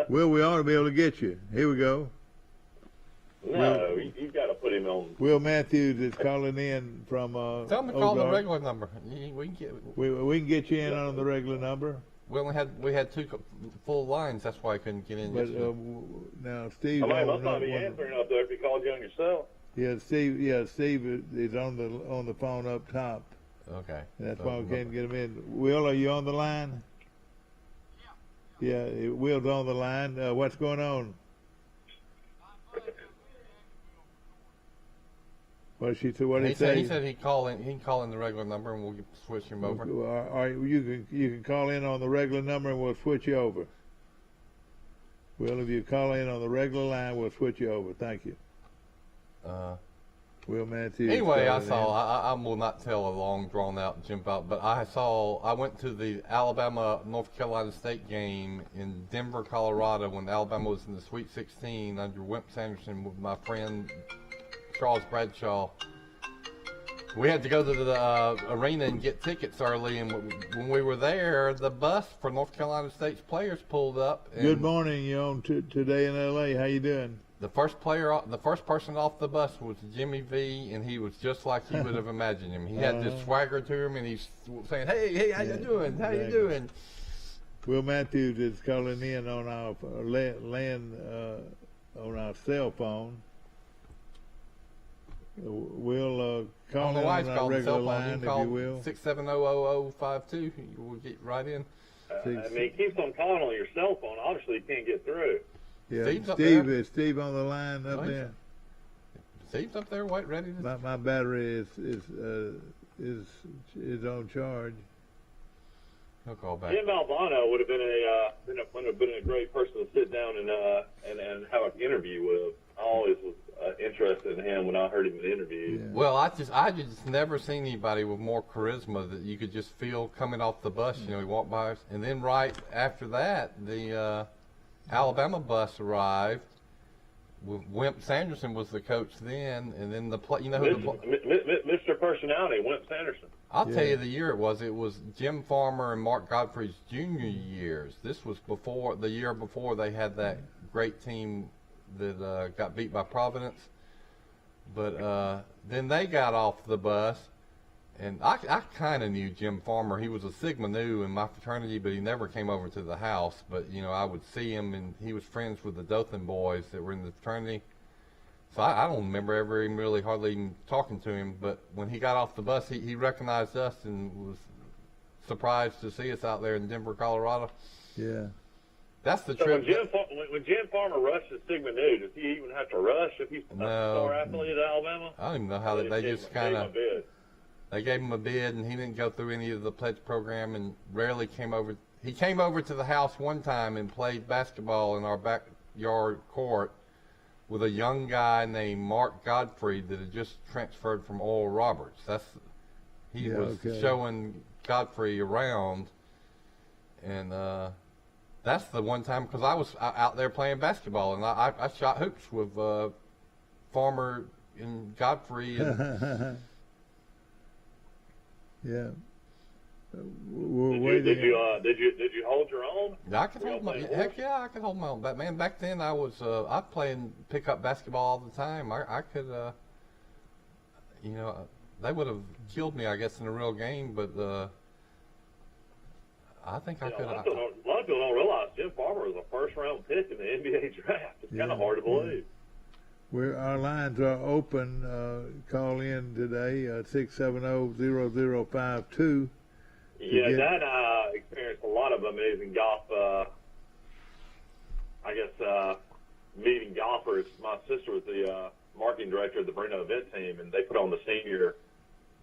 Will, we ought to be able to get you. Here we go. No, you've got to put him on. Will Matthews is calling in from Tell him to call the regular number. We can get you in on the regular number. We had two full lines. That's why I couldn't get in. But now Steve, somebody must not be answering up there if you called you on yourself. Yeah, Steve. Yeah, Steve is on the phone up top. Okay. And that's why we can't get him in. Will, are you on the line? Yeah. Yeah, Will's on the line. What's going on? What did he say? He said he can call in the regular number, and we'll switch him over. All right, you can call in on the regular number, and we'll switch you over. Well, if you call in on the regular line, we'll switch you over. Thank you. Will Matthews. Anyway, I will not tell a long, drawn-out jump out, but I went to the Alabama-North Carolina State game in Denver, Colorado, when Alabama was in the Sweet 16 under Wimp Sanderson with my friend Charles Bradshaw. We had to go to the arena and get tickets early, and when we were there, the bus for North Carolina State's players pulled up. Good morning, you're on today in L.A. How you doing? The first person off the bus was Jimmy V, and he was just like you would have imagined him. He had this swagger to him, and he's saying, "Hey, how you doing? How you doing?" Will Matthews is calling in on our on our cell phone. We'll call in on our regular line, if you will. 670-0052. We'll get right in. I mean, he keeps on calling on your cell phone. Obviously, you can't get through. Yeah, is Steve on the line up there? Steve's up there, ready to. My battery is on charge. He'll call back. Jim Albano would have been a great person to sit down and have an interview with. I always was interested in him when I heard him in the interview. Yeah. Well, I just never seen anybody with more charisma that you could just feel coming off the bus. You know, he walked by us, and then right after that, the Alabama bus arrived. Wimp Sanderson was the coach then, and then Mr. Personality, Wimp Sanderson. I'll tell you the year it was. It was Jim Farmer and Mark Godfrey's junior years. This was the year before they had that great team that got beat by Providence. But then they got off the bus, and I kind of knew Jim Farmer. He was a Sigma Nu in my fraternity, but he never came over to the house. But, you know, I would see him, and he was friends with the Dothan boys that were in the fraternity. So I don't remember ever even really hardly even talking to him. But when he got off the bus, he recognized us and was surprised to see us out there in Denver, Colorado. Yeah. That's the so trip. When Jim Farmer rushed at Sigma Nu, does he even have to rush if he's a star athlete at Alabama? I don't even know how they just kind of. They gave him a bid, and he didn't go through any of the pledge program, and rarely came over. He came over to the house one time and played basketball in our backyard court with a young guy named Mark Godfrey that had just transferred from Oral Roberts. He was showing Godfrey around, and that's the one time, because I was out there playing basketball, and I shot hoops with Farmer and Godfrey. And yeah. Did you hold your own? I could hold my heck yeah, I could hold my own. But man, back then I was playing pickup basketball all the time. I could you know, they would have killed me, I guess, in a real game, but I think I could. A lot of people don't realize Jim Farmer was a first-round pick in the NBA draft. It's kind of hard to believe. Our lines are open. Call in today at 670-0052. Yeah, Dad experienced a lot of amazing golf, meeting golfers. My sister was the marketing director of the Bruno event team, and they put on the senior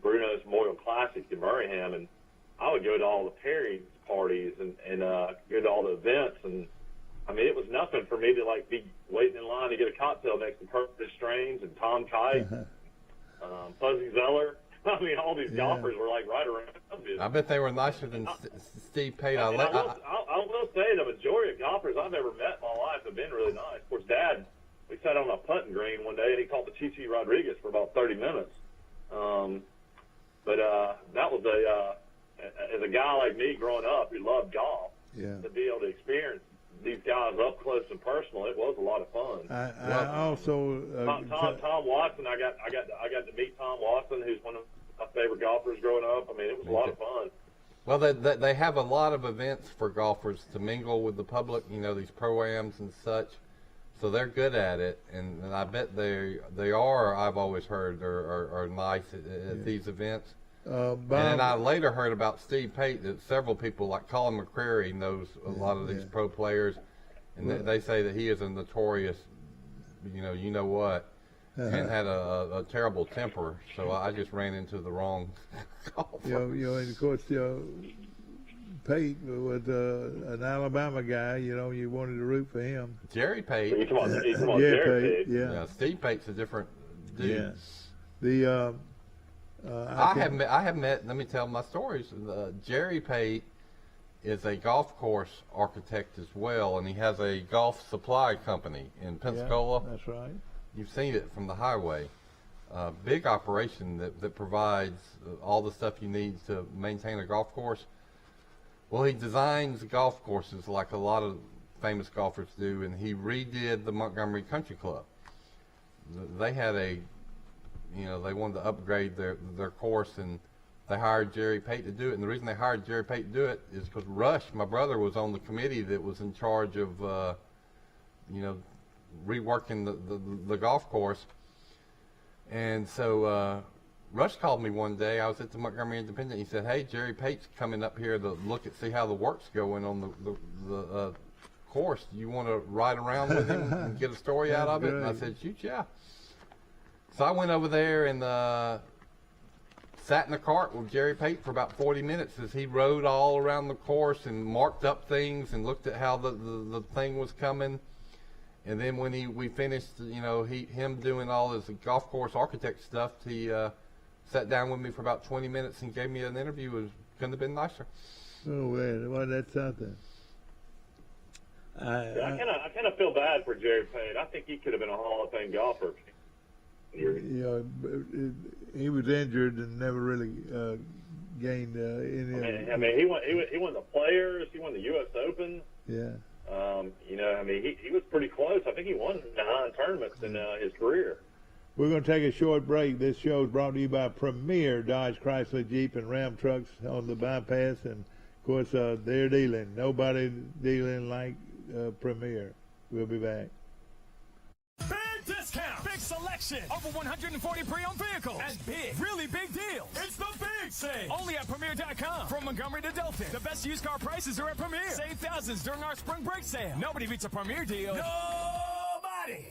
Bruno's Memorial Classic in Birmingham, and I would go to all the pairings parties and go to all the events, and I mean, it was nothing for me to be waiting in line to get a cocktail next to Curtis Strange and Tom Kite, Fuzzy Zeller. I mean, all these golfers were right around me. I bet they were nicer than Steve Pate. I will say the majority of golfers I've ever met in my life have been really nice. Of course, Dad, we sat on a putting green one day and he called the Chi Rodriguez for about 30 minutes. But that was as a guy like me growing up who loved golf, to be able to experience these guys up close and personal, it was a lot of fun. I also Tom Watson. I got to meet Tom Watson, who's one of my favorite golfers growing up. I mean, it was a lot of fun. Well, they have a lot of events for golfers to mingle with the public. You know, these pro-ams and such. So they're good at it, and I bet they are. I've always heard are nice at these events. And then I later heard about Steve Pate that several people, like Colin McCrary, knows a lot of these pro players, and they say that he is a notorious, you know what, and had a terrible temper. So I just ran into the wrong golfer. And of course, Pate was an Alabama guy. You wanted to root for him. Jerry Pate. He's talking about Jerry Pate. Yeah. Steve Pate's a different dude. Yeah. I have met. Let me tell my stories. Jerry Pate is a golf course architect as well, and he has a golf supply company in Pensacola. Yeah, that's right. You've seen it from the highway. Big operation that provides all the stuff you need to maintain a golf course. Well, he designs golf courses like a lot of famous golfers do, and he redid the Montgomery Country Club. They had they wanted to upgrade their course, and they hired Jerry Pate to do it. And the reason they hired Jerry Pate to do it is because Rush, my brother, was on the committee that was in charge of, reworking the golf course. And so Rush called me one day. I was at the Montgomery Independent. He said, "Hey, Jerry Pate's coming up here to see how the work's going on the course. Do you want to ride around with him and get a story out of it?" And I said, "Shoot, yeah." So I went over there and sat in the cart with Jerry Pate for about 40 minutes as he rode all around the course and marked up things and looked at how the thing was coming. And then when we finished, him doing all his golf course architect stuff, he sat down with me for about 20 minutes and gave me an interview. It couldn't have been nicer. Oh, man, well, that's something. I kind of feel bad for Jerry Pate. I think he could have been a Hall of Fame golfer. He was injured and never really gained any. I mean, he won the Players. He won the U.S. Open. Yeah. He was pretty close. I think he won 9 tournaments in his career. We're going to take a short break. This show is brought to you by Premier Dodge, Chrysler, Jeep, and Ram trucks on the bypass. And, of course, they're dealing. Nobody dealing like Premier. We'll be back. Big discount, big selection, over 140 pre-owned vehicles, and big, really big deals. It's the big sale, only at Premier.com. From Montgomery to Delton, the best used car prices are at Premier. Save thousands during our spring break sale. Nobody beats a Premier deal. Nobody.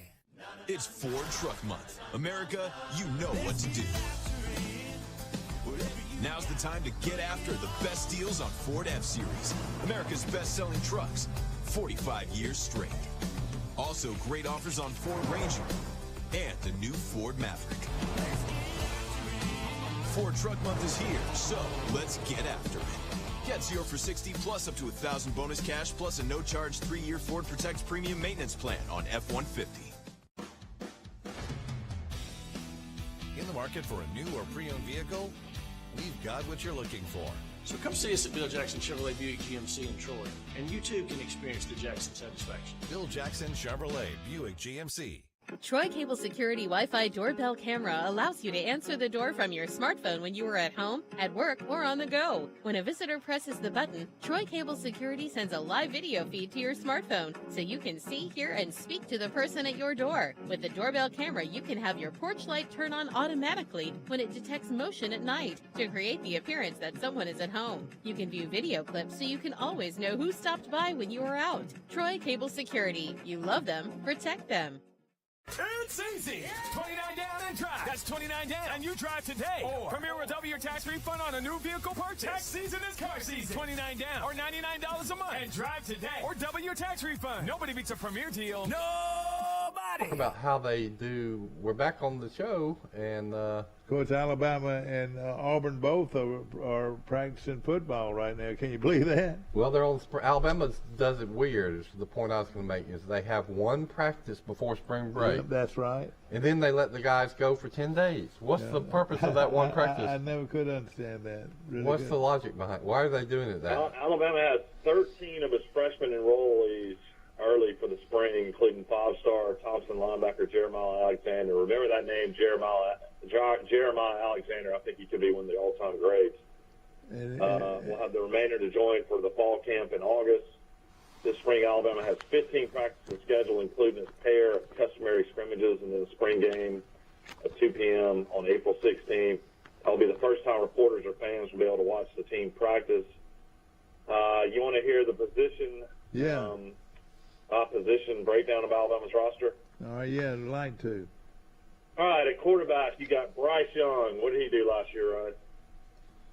It's Ford Truck Month. America, you know what to do. Now's the time to get after the best deals on Ford F-Series, America's best-selling trucks, 45 years straight. Also, great offers on Ford Ranger and the new Ford Maverick. Ford Truck Month is here, so let's get after it. Get 0 for 60 plus up to $1,000 bonus cash plus a no-charge 3-year Ford Protect premium maintenance plan on F-150. In the market for a new or pre-owned vehicle? We've got what you're looking for. So come see us at Bill Jackson Chevrolet Buick GMC in Troy, and you too can experience the Jackson satisfaction. Bill Jackson Chevrolet Buick GMC. Troy Cable Security Wi-Fi doorbell camera allows you to answer the door from your smartphone when you are at home, at work, or on the go. When a visitor presses the button, Troy Cable Security sends a live video feed to your smartphone so you can see, hear, and speak to the person at your door. With the doorbell camera, you can have your porch light turn on automatically when it detects motion at night to create the appearance that someone is at home. You can view video clips so you can always know who stopped by when you are out. Troy Cable Security. You love them, protect them. It's easy. 29 down and drive. That's 29 down and you drive today. Or Premier will double your tax refund on a new vehicle purchase. Tax season is car season. 29 down or $99 a month and drive today. Or double your tax refund. Nobody beats a Premier deal. Nobody. Talk about how they do. We're back on the show, and of course, Alabama and Auburn both are practicing football right now. Can you believe that? Well, they're on. Alabama does it weird. Is the point I was going to make is they have one practice before spring break. Yeah, that's right. And then they let the guys go for 10 days. What's the purpose of that one practice? I never could understand that. Really What's the logic behind? Why are they doing it that? Alabama has 13 of its freshman enrollees early for the spring, including 5-star Thompson linebacker Jeremiah Alexander. Remember that name, Jeremiah Alexander. I think he could be one of the all-time greats. We'll have the remainder to join for the fall camp in August. This spring, Alabama has 15 practices scheduled, including a pair of customary scrimmages and then a spring game at 2 p.m. on April 16th. That'll be the first time reporters or fans will be able to watch the team practice. You want to hear the position? Yeah. Position breakdown of Alabama's roster? All right, yeah, I'd like to. All right, at quarterback, you got Bryce Young. What did he do last year, Ryan?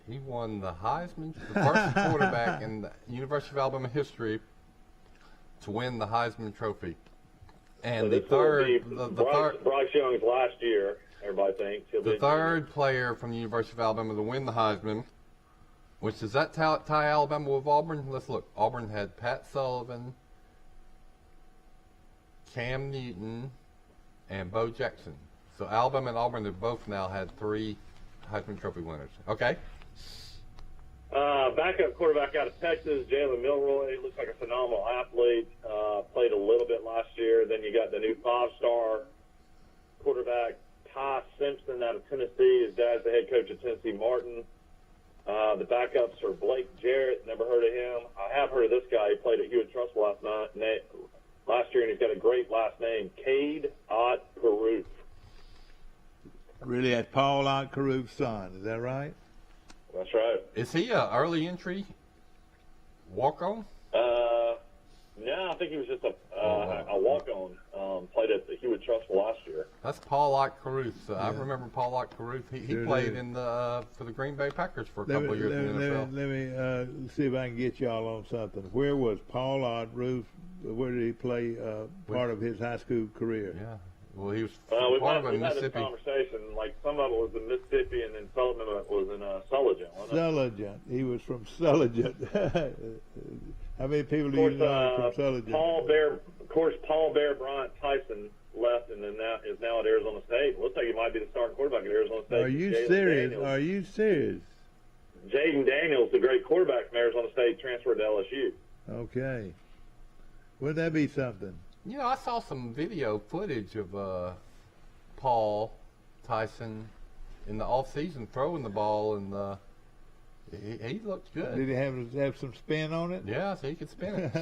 He won the Heisman, the first quarterback in the University of Alabama history to win the Heisman Trophy. And so the third, Bryce Young's last year, everybody thinks. The third player from the University of Alabama to win the Heisman, which does that tie Alabama with Auburn? Let's look. Auburn had Pat Sullivan, Cam Newton, and Bo Jackson. So Alabama and Auburn have both now had 3 Heisman Trophy winners. Okay. Backup quarterback out of Texas, Jalen Milroy. Looks like a phenomenal athlete. Played a little bit last year. Then you got the new 5-star quarterback, Ty Simpson out of Tennessee. His dad's the head coach of Tennessee Martin. The backups are Blake Jarrett. Never heard of him. I have heard of this guy. He played at Hewitt-Trussville last year, and he's got a great last name, Cade Ott-Carruth. Really, that's Paul Ott-Carruth's son. Is that right? That's right. Is he an early entry walk-on? No, I think he was just a walk-on. Played at the Hewitt Trustful last year. That's Paul Caruth. I remember Paul Caruth. He played in the for the Green Bay Packers for a couple of years in the NFL. Let me see if I can get y'all on something. Where was Paul Caruth? Where did he play part of his high school career? Yeah. Well, he was We've part had of this Mississippi. conversation. Like, some of it was in Mississippi, and then some of it was in Sulligent. Sulligent. He was from Sulligent. How many people do you know from Sulligent? Paul Bear Bryant Tyson left, and then is now at Arizona State. Looks like he might be the starting quarterback at Arizona State. Are you serious? Are you serious? Jaden Daniels, the great quarterback from Arizona State, transferred to LSU. Okay. Wouldn't that be something? You know, I saw some video footage of Paul Tyson in the off-season throwing the ball, and he looked good. Did he have some spin on it? Yeah, so he could spin it.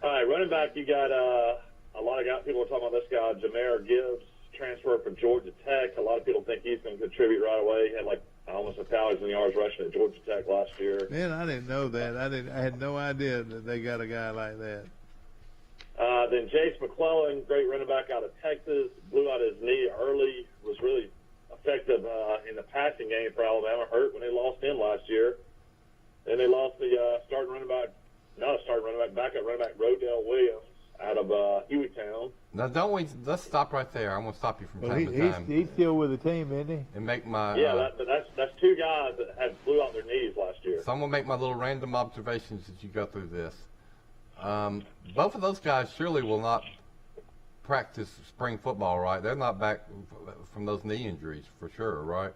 All right, running back, you got a lot of people are talking about this guy, Jahmyr Gibbs, transfer from Georgia Tech. A lot of people think he's going to contribute right away. He had almost 1,000 yards rushing at Georgia Tech last year. Man, I didn't know that. I had no idea that they got a guy like that. Then Jace McClellan, great running back out of Texas, blew out his knee early, was really effective in the passing game for Alabama, hurt when they lost him last year. Then they lost the backup running back, Rodell Williams out of Hueytown. Now, let's stop right there. I'm going to stop you from time to time. He's still with the team, isn't he? And make my... that's two guys that blew out their knees last year. So I'm going to make my little random observations as you go through this. Both of those guys surely will not practice spring football, right? They're not back from those knee injuries for sure, right?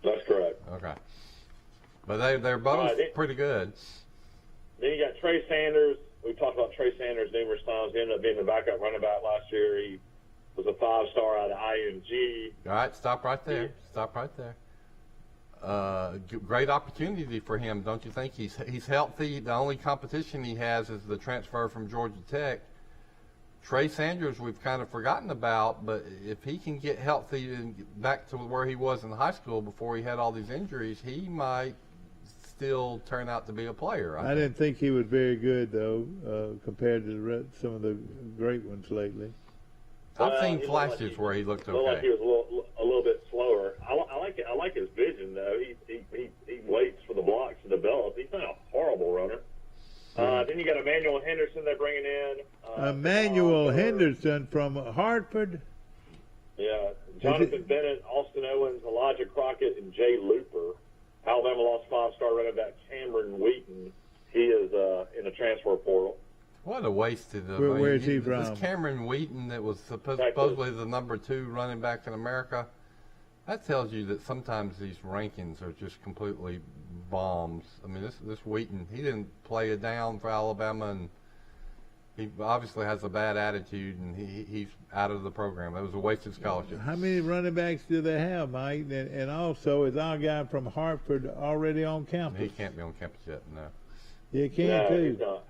That's correct. Okay. But they're both pretty good. Then you got Trey Sanders. We've talked about Trey Sanders numerous times. He ended up being the backup running back last year. He was a 5-star out of IMG. All right, stop right there. Stop right there. Great opportunity for him, don't you think? He's healthy. The only competition he has is the transfer from Georgia Tech. Trey Sanders we've kind of forgotten about, but if he can get healthy and get back to where he was in high school before he had all these injuries, he might still turn out to be a player. I didn't think he was very good, though, compared to some of the great ones lately. I've seen flashes where he looked okay. Looked like he was a little bit slower. I like his vision, though. He waits for the blocks to develop. He's not a horrible runner. Then you got Emmanuel Henderson they're bringing in. Emmanuel Henderson from Hartford. Yeah, Jonathan Bennett, Austin Owens, Elijah Crockett, and Jay Looper. Alabama lost 5-star running back Cameron Wheaton. He is in the transfer portal. What a wasted. Where is he from? This Cameron Wheaton that was supposedly the number 2 running back in America. That tells you that sometimes these rankings are just completely bombs. I mean, this Wheaton, he didn't play it down for Alabama, and he obviously has a bad attitude, and he's out of the program. It was a wasted scholarship. How many running backs do they have, Mike? And also, is our guy from Hartford already on campus? He can't be on campus yet, no. He can't, too. He's not.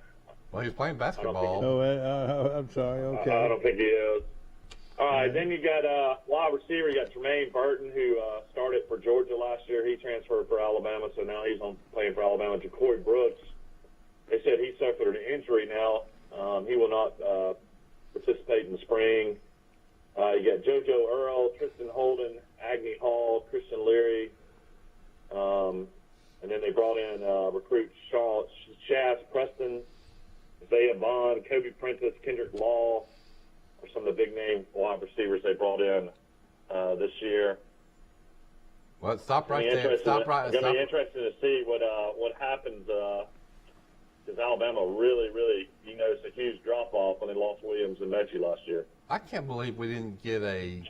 Well, he's playing basketball. I'm sorry. Okay. I don't think he is. All right, then you got wide receiver. You got Tremaine Burton, who started for Georgia last year. He transferred for Alabama, so now he's playing for Alabama. Ja'Cory Brooks, they said he suffered an injury now. He will not participate in the spring. You got JoJo Earl, Tristan Holden, Agni Hall, Christian Leary. And then they brought in recruit Shaz Preston, Isaiah Bond, Kobe Prentice, Kendrick Law, are some of the big-name wide receivers they brought in this year. Well, stop right there. Stop right. It's going to be interesting to see what happens because Alabama really, you noticed a huge drop-off when they lost Williams and Mechie last year. I can't believe we didn't get a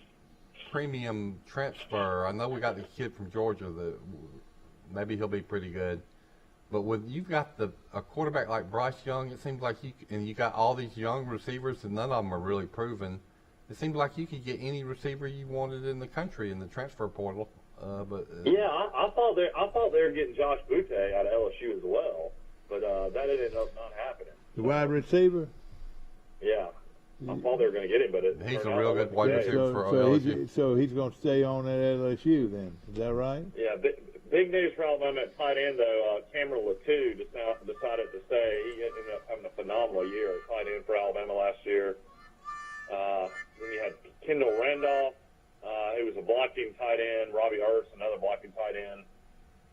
premium transfer. I know we got the kid from Georgia that maybe he'll be pretty good. But when you've got a quarterback like Bryce Young, it seems like you got all these young receivers, and none of them are really proven. It seems like you could get any receiver you wanted in the country in the transfer portal. I thought they were getting Josh Butte out of LSU as well, but that ended up not happening. The wide receiver. Yeah, I thought they were going to get him, but he's a real good wide receiver for LSU. So he's going to stay on at LSU then. Is that right? Yeah. Big news for Alabama at tight end, though. Cameron Latou just now decided to stay. He ended up having a phenomenal year at tight end for Alabama last year. Then you had Kendall Randolph, who was a blocking tight end. Robbie Ertz, another blocking tight end.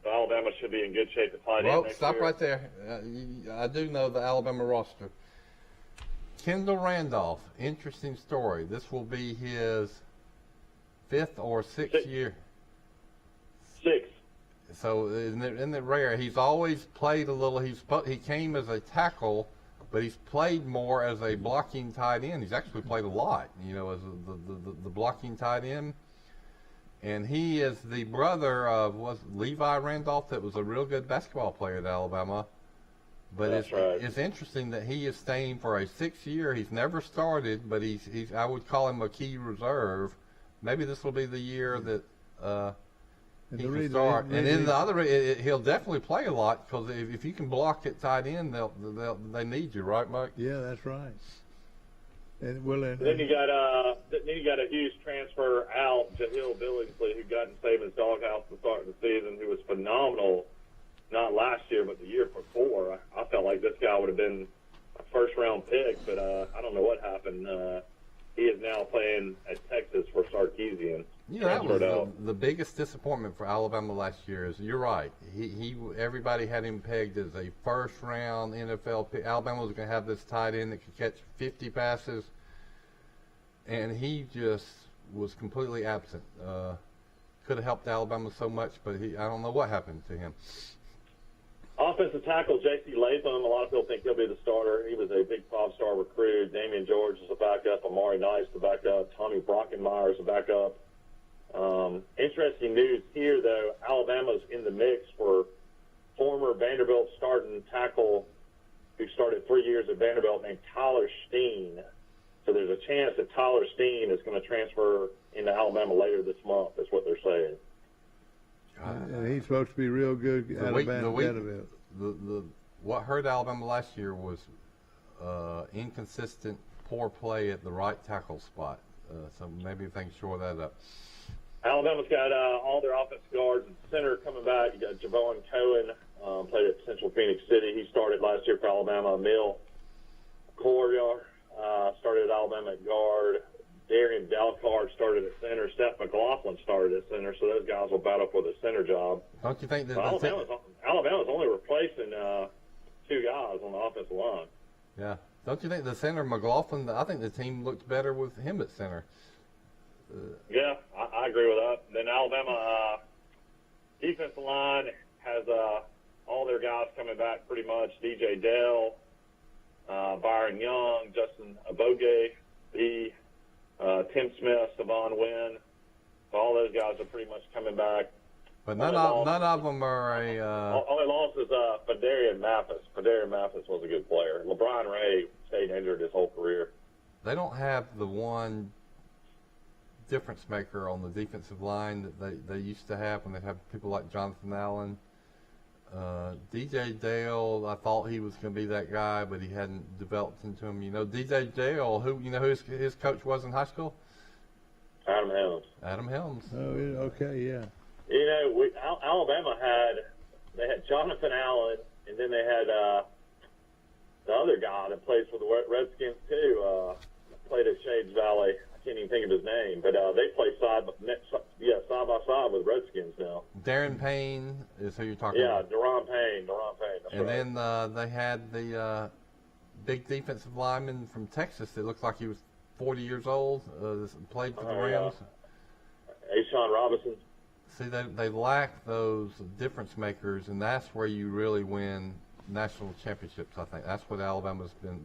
So Alabama should be in good shape at tight end Well, next stop year. right there. I do know the Alabama roster. Kendall Randolph, interesting story. This will be his 5th or 6th year. 6. So isn't it rare? He's always played a little. He came as a tackle, but he's played more as a blocking tight end. He's actually played a lot, as the blocking tight end. And he is the brother of Levi Randolph, that was a real good basketball player at Alabama. But it's interesting that he is staying for a 6th year. He's never started, but he's I would call him a key reserve. Maybe this will be the year that he can start. And then the other, he'll definitely play a lot, because if you can block at tight end, they need you, right, Mike? Yeah, that's right. And then you got a huge transfer out, Jahlil Billingsley, who got in Saban's doghouse to start the season, who was phenomenal, not last year, but the year before. I felt like this guy would have been a first-round pick, but I don't know what happened. He is now playing at Texas for Sarkisian. That was the biggest disappointment for Alabama last year. Is you're right. Everybody had him pegged as a first-round NFL pick. Alabama was going to have this tight end that could catch 50 passes, and he just was completely absent. Could have helped Alabama so much, but I don't know what happened to him. Offensive tackle J.C. Latham, a lot of people think he'll be the starter. He was a big five-star recruit. Damian George is a backup. Amari Nice the backup. Tommy Brockenmeyer is a backup. Interesting news here, though. Alabama's in the mix for former Vanderbilt starting tackle who started 3 years at Vanderbilt named Tyler Steen. So there's a chance that Tyler Steen is going to transfer into Alabama later this month, is what they're saying. And he's supposed to be real good out of Vanderbilt. What hurt Alabama last year was inconsistent, poor play at the right tackle spot. So maybe if they can shore that up. Alabama's got all their offensive guards and center coming back. You got Javon Cohen, played at Central Phoenix City. He started last year for Alabama. Emil Coryar started at Alabama at guard. Darian Dalcard started at center. Steph McLaughlin started at center. So those guys will battle for the center job. Don't you think that Alabama's only replacing 2 guys on the offensive line? Yeah. Don't you think the center McLaughlin? I think the team looked better with him at center. Yeah, I agree with that. Then Alabama defensive line has all their guys coming back pretty much. DJ Dale, Byron Young, Justin Aboge, Tim Smith, Savon Wynn. So all those guys are pretty much coming back. But none of them are Only loss is Fadarian Mathis. Fadarian Mathis was a good player. LeBron Ray stayed injured his whole career. They don't have the one difference maker on the defensive line that they used to have when they have people like Jonathan Allen. DJ Dale, I thought he was going to be that guy, but he hadn't developed into him. DJ Dale, who his coach was in high school? Adam Helms. Adam Helms. Oh, okay, yeah. Alabama had Jonathan Allen, and then they had the other guy that plays for the Redskins too. Played at Shades Valley. I can't even think of his name, but they play side by side with Redskins now. Darren Payne is who you're talking about. Yeah, Deron Payne. That's and right. then they had the big defensive lineman from Texas that looked like he was 40 years old. Played for the Rams. Ashawn Robinson. See, they lack those difference makers, and that's where you really win national championships, I think. That's what Alabama's been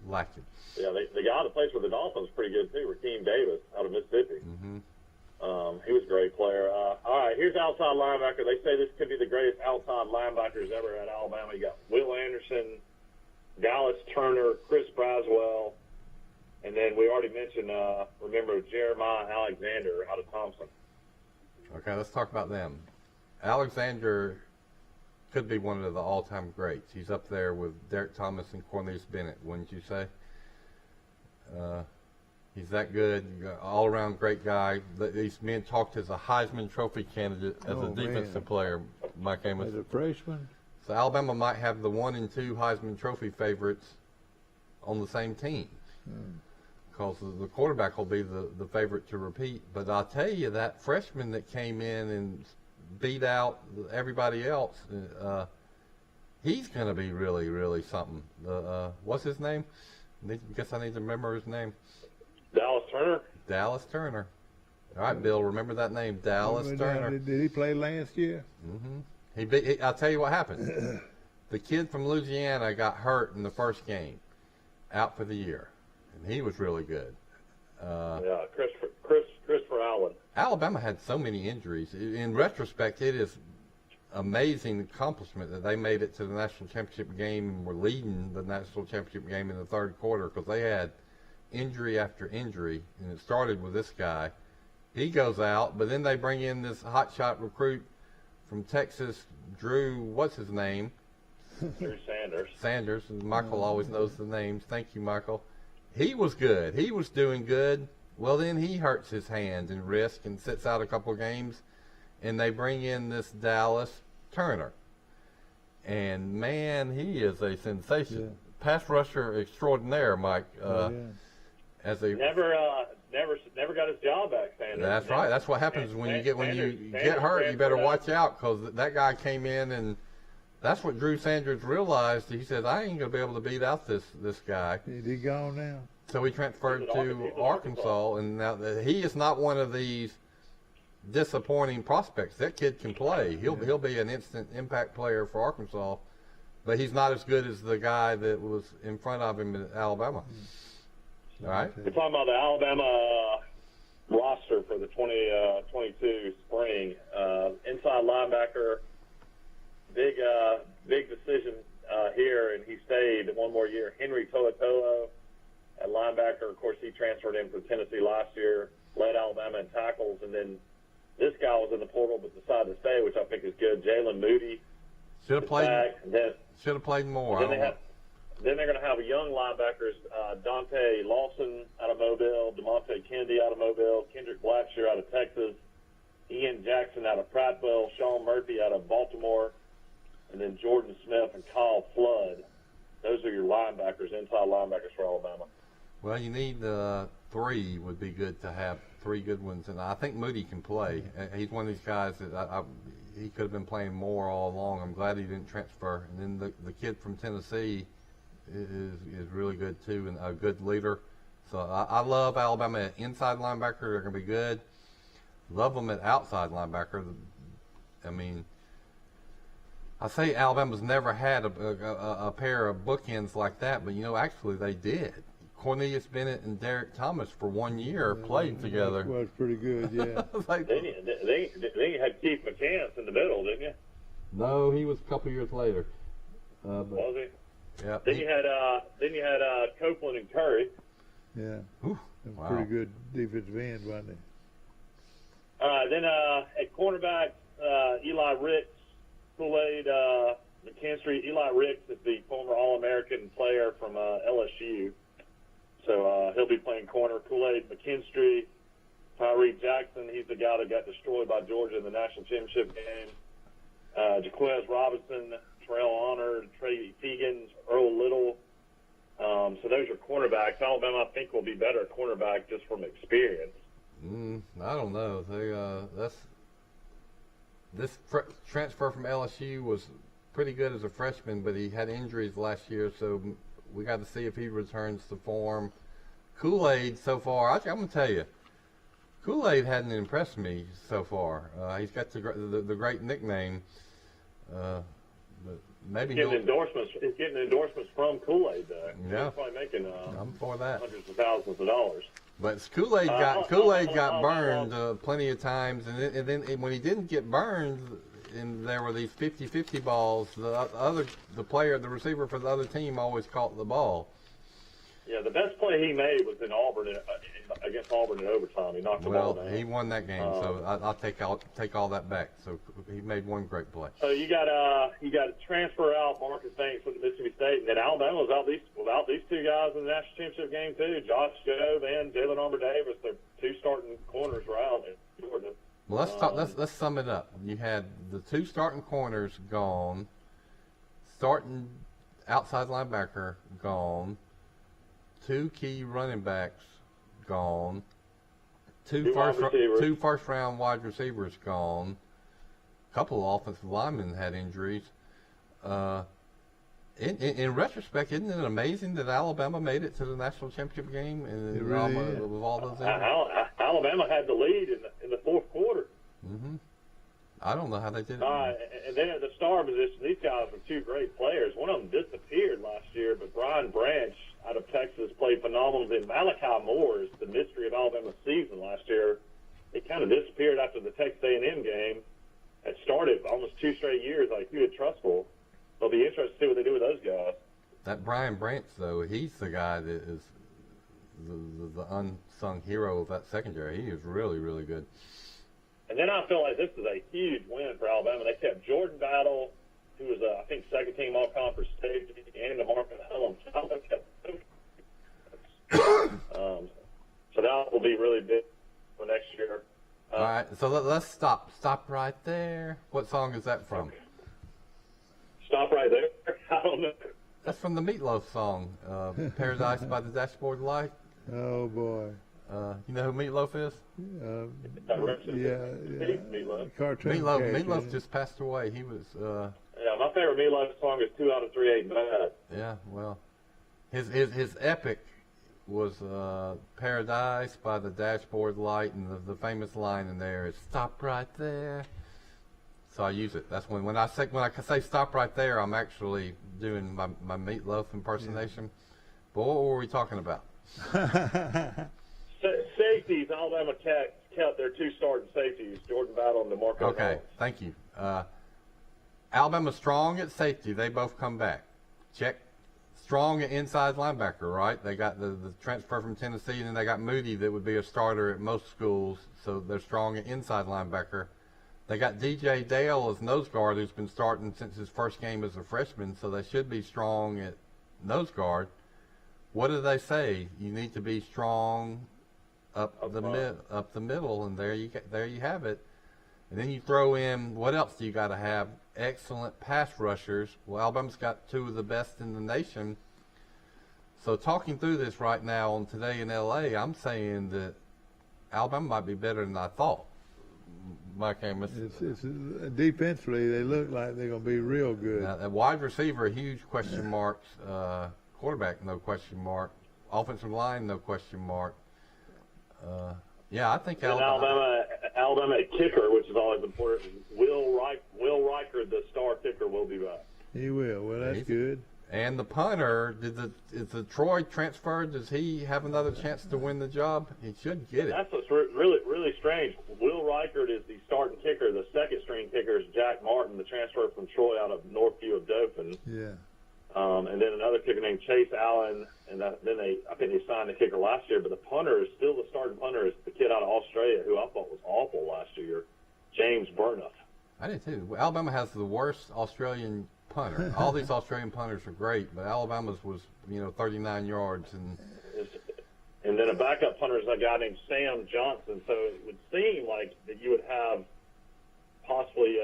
lacking. Yeah, the guy that plays for the Dolphins is pretty good, too, Raheem Davis out of Mississippi. Mm-hmm. He was a great player. All right, here's outside linebacker. They say this could be the greatest outside linebackers ever at Alabama. You got Will Anderson, Dallas Turner, Chris Braswell, and then we already mentioned, remember, Jeremiah Alexander out of Thompson. Okay, let's talk about them. Alexander could be one of the all-time greats. He's up there with Derek Thomas and Cornelius Bennett, wouldn't you say? He's that good, all-around great guy. These men talked as a Heisman Trophy candidate as a defensive player, Mike Amos. As a freshman? So Alabama might have the 1 and 2 Heisman Trophy favorites on the same team. Because the quarterback will be the favorite to repeat. But I'll tell you, that freshman that came in and beat out everybody else, he's going to be really, really something. What's his name? I guess I need to remember his name. Dallas Turner. Dallas Turner. All right, Bill, remember that name, Dallas Turner. Did he play last year? Mm-hmm. I'll tell you what happened. The kid from Louisiana got hurt in the first game, out for the year, and he was really good. Christopher Allen. Alabama had so many injuries. In retrospect, it is amazing accomplishment that they made it to the national championship game and were leading the national championship game in the third quarter, because they had injury after injury, and it started with this guy. He goes out, but then they bring in this hotshot recruit from Texas, Drew, what's his name? Drew Sanders. Sanders. And Michael always knows the names. Thank you, Michael. He was good. He was doing good. Well, then he hurts his hand and wrist and sits out a couple games, and they bring in this Dallas Turner. And, man, he is a sensation. Yeah. Pass rusher extraordinaire, Mike. As a never got his job back, Sanders. That's right. That's what happens when you get hurt. You better watch out, because that guy came in, and that's what Drew Sanders realized. He said, I ain't gonna be able to beat out this guy. Is he gone now? So he transferred to Arkansas, and now he is not one of these disappointing prospects. That kid can play. He'll be an instant impact player for Arkansas, but he's not as good as the guy that was in front of him in Alabama. All right. We're talking about the Alabama roster for the 2022 spring. Inside linebacker, big decision here, and he stayed one more year. Henry To'oto'o at linebacker. Of course, he transferred in from Tennessee last year, led Alabama in tackles, and then this guy was in the portal but decided to stay, which I think is good. Jalen Moody. Should have played more. Then they're going to have a young linebackers, Dante Lawson out of Mobile, DeMonte Kennedy out of Mobile, Kendrick Blackshear out of Texas, Ian Jackson out of Prattville, Sean Murphy out of Baltimore, and then Jordan Smith and Kyle Flood. Those are your linebackers, inside linebackers for Alabama. Well, you need 3 would be good to have 3 good ones, and I think Moody can play. He's one of these guys that he could have been playing more all along. I'm glad he didn't transfer. And then the kid from Tennessee is really good too, and a good leader. So I love Alabama at inside linebacker. They're going to be good. Love them at outside linebacker. I mean, I say Alabama's never had a pair of bookends like that, but actually they did. Cornelius Bennett and Derek Thomas for 1 year played together. That was pretty good, yeah. Then you had Keith McCants in the middle, didn't you? No, he was a couple years later. Was he? Yeah. Then you had Copeland and Curry. Yeah. Ooh, wow. Pretty good defensive end, wasn't he? Then at cornerback, Eli Ricks, Kool-Aid, McKinstry. Eli Ricks is the former All-American player from LSU. So he'll be playing corner. Kool-Aid, McKinstry, Tyree Jackson. He's the guy that got destroyed by Georgia in the national championship game. Jaquez Robinson, Terrell Honor, Trey Fegan, Earl Little. So those are cornerbacks. Alabama, I think, will be better at cornerback just from experience. I don't know. This transfer from LSU was pretty good as a freshman, but he had injuries last year, so we got to see if he returns to form. Kool-Aid so far, I'm going to tell you, Kool-Aid hadn't impressed me so far. He's got the great nickname. But maybe he's getting endorsements from Kool-Aid, though. Yeah. He's probably making I'm for that. hundreds of thousands of dollars. But Kool-Aid got burned plenty of times, and then when he didn't get burned, and there were these 50-50 balls, the receiver for the other team always caught the ball. Yeah, the best play he made was in Auburn against Auburn in overtime. He knocked the ball down. Well, he won that game, so I'll take all that back. So he made one great play. So you got to transfer out Marcus Banks with Mississippi State, and then Alabama was without these two guys in the national championship game too. Josh Jove and Jalen Armour Davis, their two starting corners were out in Georgia. Well, let's sum it up. You had the two starting corners gone, starting outside linebacker gone, two key running backs gone, two first round wide receivers gone, a couple of offensive linemen had injuries. In retrospect, isn't it amazing that Alabama made it to the national championship game with all those injuries? Alabama had the lead in the fourth quarter. Mm-hmm. I don't know how they did it. And then at the star position, these guys were two great players. One of them disappeared last year, but Brian Branch out of Texas played phenomenal. Then Malachi Moore is the mystery of Alabama's season last year. He kind of disappeared after the Texas A&M game. It started almost 2 straight years like he had trustful. It'll be interesting to see what they do with those guys. That Brian Branch, though, he's the guy that is the unsung hero of that secondary. He is really, really good. And then I feel like this is a huge win for Alabama. They kept Jordan Battle, who was, I think, second-team all-conference safety, and DeMarcus Hullum. So that will be really big for next year. All right, so let's stop. Stop right there. What song is that from? Stop right there? I don't know. That's from the Meatloaf song, Paradise by the Dashboard Light. Oh, boy. You know who Meatloaf is? Cartoon Meatloaf just passed away. He was. Yeah, my favorite Meatloaf song is 2 Out of 3 Ain't Bad. Yeah, well, his epic was Paradise by the Dashboard Light, and the famous line in there is "Stop right there." So I use it. That's when I say "Stop right there," I'm actually doing my Meatloaf impersonation. Yeah. But what were we talking about? Safeties. Alabama kept their 2 starting safeties, Jordan Battle and DeMarcus. Okay, thank you. Alabama's strong at safety. They both come back. Check. Strong at inside linebacker, right? They got the transfer from Tennessee, and then they got Moody that would be a starter at most schools, so they're strong at inside linebacker. They got DJ Dale as nose guard, who's been starting since his first game as a freshman, so they should be strong at nose guard. What do they say? You need to be strong up the middle, and there you have it. And then you throw in, what else do you got to have? Excellent pass rushers. Well, Alabama's got 2 of the best in the nation. So talking through this right now on Today in L.A., I'm saying that Alabama might be better than I thought. Mike Amos. It's defensively, they look like they're going to be real good. Now, wide receiver, huge question marks. Quarterback, no question mark. Offensive line, no question mark. Yeah, I think Alabama at kicker, which is always important. Will Riker, the star kicker, will be back. He will. Well, that's good. And the punter, is the Troy transferred? Does he have another chance to win the job? He should get it. That's what's really, really strange. Will Riker is the starting kicker. The second-string kicker is Jack Martin, the transfer from Troy out of Northview of Dothan. Yeah. And then another kicker named Chase Allen, and I think they signed the kicker last year. But the punter is still the starting punter is the kid out of Australia who I thought was awful last year, James Burnup. I did too. Alabama has the worst Australian punter. All these Australian punters are great, but Alabama's was 39 yards and then a backup punter is a guy named Sam Johnson. So it would seem like that you would have possibly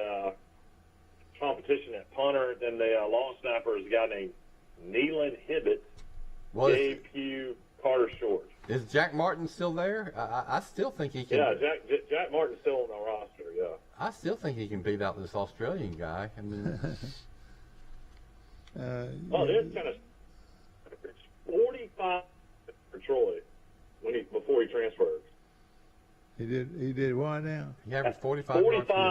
competition at punter. Then the long snapper is a guy named Neelan Hibbett, Gabe Pugh, Carter Short. Is Jack Martin still there? I still think he can. Yeah, Jack Martin's still on the roster. Yeah. I still think he can beat out this Australian guy. I mean, it's kind of 45 for Troy before he transferred. He did what now? He averaged 45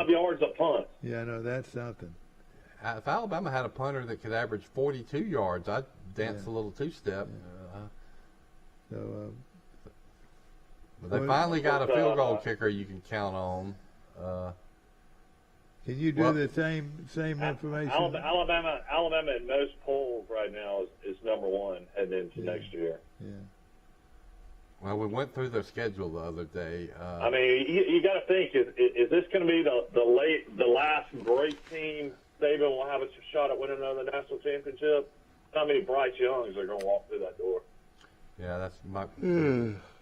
yards a punt. Yeah, no, that's something. If Alabama had a punter that could average 42 yards, I'd dance a little two-step. Yeah. But they finally got a field goal kicker you can count on. Can you do the same information? Alabama in most polls right now is number one heading into next year. Yeah. Well, we went through their schedule the other day. I mean, you got to think: is this going to be the last great team Saban will have a shot at winning another national championship? How many Bryce Youngs are going to walk through that door? Yeah, that's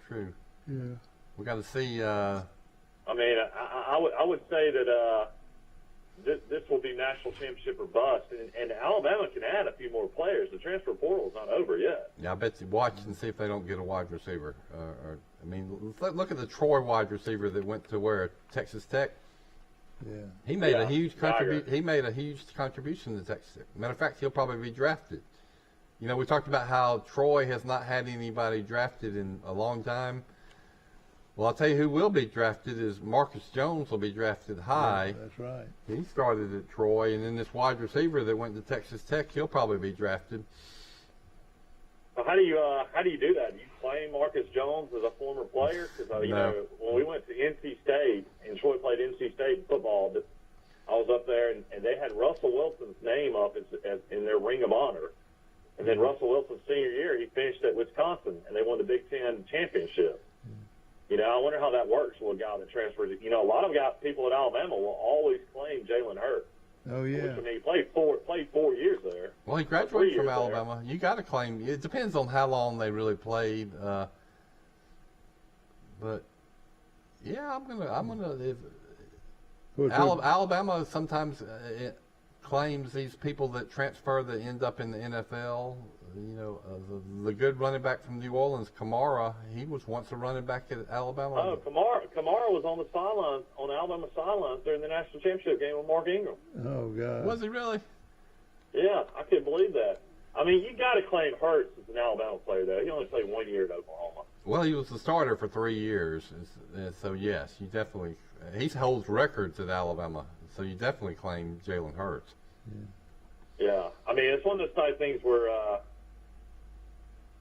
true. Yeah. We got to see. I mean, I would say that this will be national championship or bust, and Alabama can add a few more players. The transfer portal is not over yet. Yeah, I bet you watch and see if they don't get a wide receiver. I mean, look at the Troy wide receiver that went to where Texas Tech. Yeah, he made a huge contribution. He made a huge contribution to Texas Tech. Matter of fact, he'll probably be drafted. You know, we talked about how Troy has not had anybody drafted in a long time. Well, I'll tell you who will be drafted is Marcus Jones will be drafted high. Yeah, that's right. He started at Troy, and then this wide receiver that went to Texas Tech, he'll probably be drafted. Well, how do you do that? Do you claim Marcus Jones as a former player? Because you know, when we went to NC State and Troy played NC State football, I was up there and they had Russell Wilson's name up as in their Ring of Honor. And then Russell Wilson's senior year, he finished at Wisconsin, and they won the Big Ten championship. You know, I wonder how that works with a guy that transfers. You know, a lot of people at Alabama will always claim Jalen Hurts. Oh yeah. Which, I mean, he played 4 years there. Well, he graduated from Alabama. You got to claim. It depends on how long they really played. But yeah, I'm gonna. Alabama sometimes claims these people that transfer that end up in the NFL. You know, the good running back from New Orleans, Kamara, he was once a running back at Alabama. Oh, Kamara was on the sidelines, on Alabama sidelines during the national championship game with Mark Ingram. Oh, God. Was he really? Yeah, I couldn't believe that. I mean, you got to claim Hurts as an Alabama player, though. He only played 1 year at Oklahoma. Well, he was the starter for 3 years, so yes, you definitely. He holds records at Alabama, so you definitely claim Jalen Hurts. Yeah, I mean, it's one of those type things where.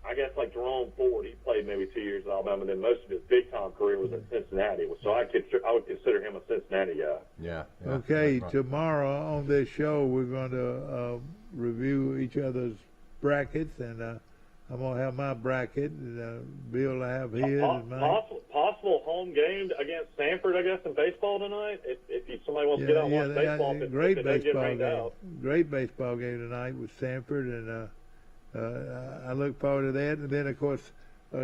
I guess like Jerome Ford, he played maybe 2 years at Alabama, and then most of his big-time career was at Cincinnati. So I would consider him a Cincinnati guy. Yeah. Okay, right. Tomorrow on this show we're going to review each other's brackets, and I'm going to have my bracket, and Bill will have his and mine. Possible home game against Stanford, I guess, in baseball tonight. If somebody wants to get out and watch baseball, great if they baseball get rained game. out. Great baseball game tonight with Stanford, and I look forward to that. And then, of course,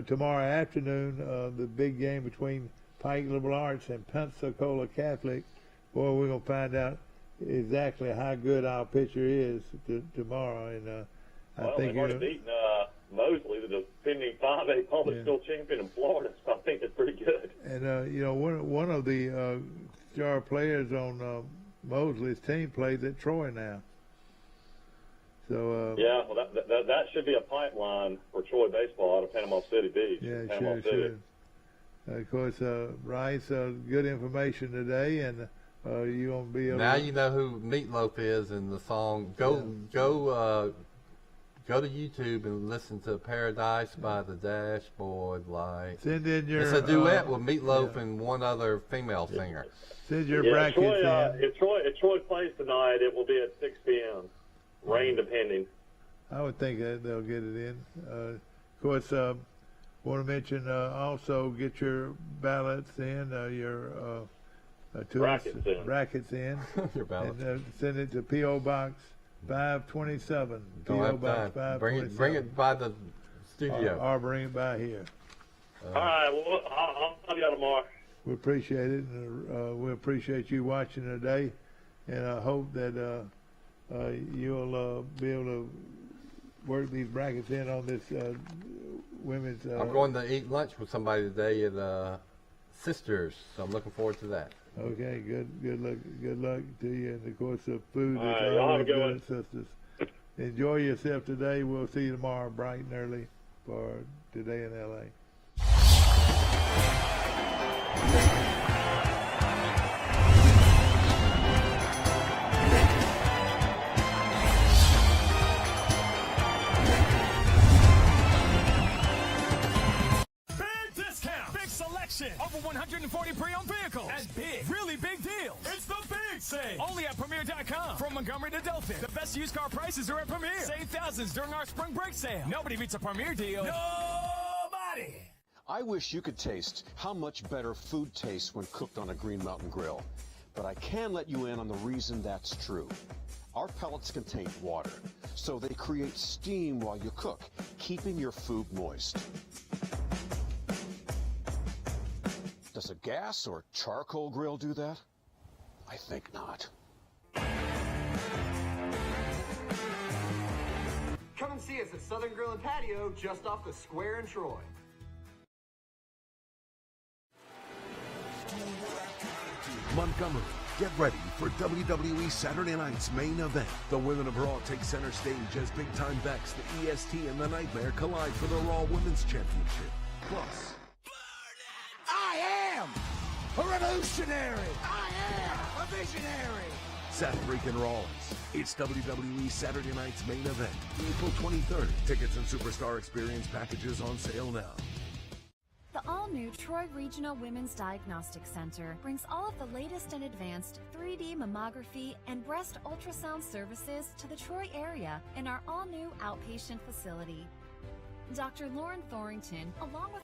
tomorrow afternoon, the big game between Pike Liberal Arts and Pensacola Catholic. Boy, we're going to find out exactly how good our pitcher is tomorrow. And I think they've already beaten Mosley, the defending 5A public school champion in Florida, so I think that's pretty good. And, you know, one of the star players on Mosley's team plays at Troy now. So, yeah, well, that should be a pipeline for Troy baseball out of Panama City Beach. Yeah, Panama sure, City. sure. Of course, Bryce, good information today, and you're going to be able now to... you know who Meatloaf is in the song. Go to YouTube and listen to Paradise by the Dashboard Light. Send in your... It's a duet with Meatloaf and one other female singer. Send your brackets in. If Troy plays tonight, it will be at 6 p.m. Rain depending. I would think that they'll get it in. Of course, want to mention also get your ballots in, your brackets in. Your ballots. And send it to P.O. Box 527. P.O. Box 527. Bring it by the studio. Or bring it by here. All right, well, I'll have you out tomorrow. We appreciate it, and we appreciate you watching today, and I hope that you'll be able to work these brackets in on this women's. I'm going to eat lunch with somebody today at Sisters, so I'm looking forward to that. Okay, good luck to you, and of course the food is right, always good at Sisters. Enjoy yourself today. We'll see you tomorrow bright and early for Today in LA. Big discount, big selection, over 140 pre-owned vehicles. That's big. Really big deal. It's the big sale. Only at Premier.com. From Montgomery to Dothan, the best used car prices are at Premier. Save thousands during our spring break sale. Nobody beats a Premier deal. Nobody. I wish you could taste how much better food tastes when cooked on a Green Mountain Grill. But I can let you in on the reason that's true. Our pellets contain water, so they create steam while you cook, keeping your food moist. Does a gas or charcoal grill do that? I think not. Come and see us at Southern Grill and Patio just off the square in Troy. Montgomery, get ready for WWE Saturday Night's main event. The Women of Raw take center stage as big-time Bex, the EST, and the Nightmare collide for the Raw Women's Championship. Plus, I am a revolutionary. I am a visionary. Seth freaking Rollins. It's WWE Saturday Night's main event, April 23rd. Tickets and Superstar Experience packages on sale now. The all-new Troy Regional Women's Diagnostic Center brings all of the latest and advanced 3D mammography and breast ultrasound services to the Troy area in our all-new outpatient facility. Dr. Lauren Thorington, along with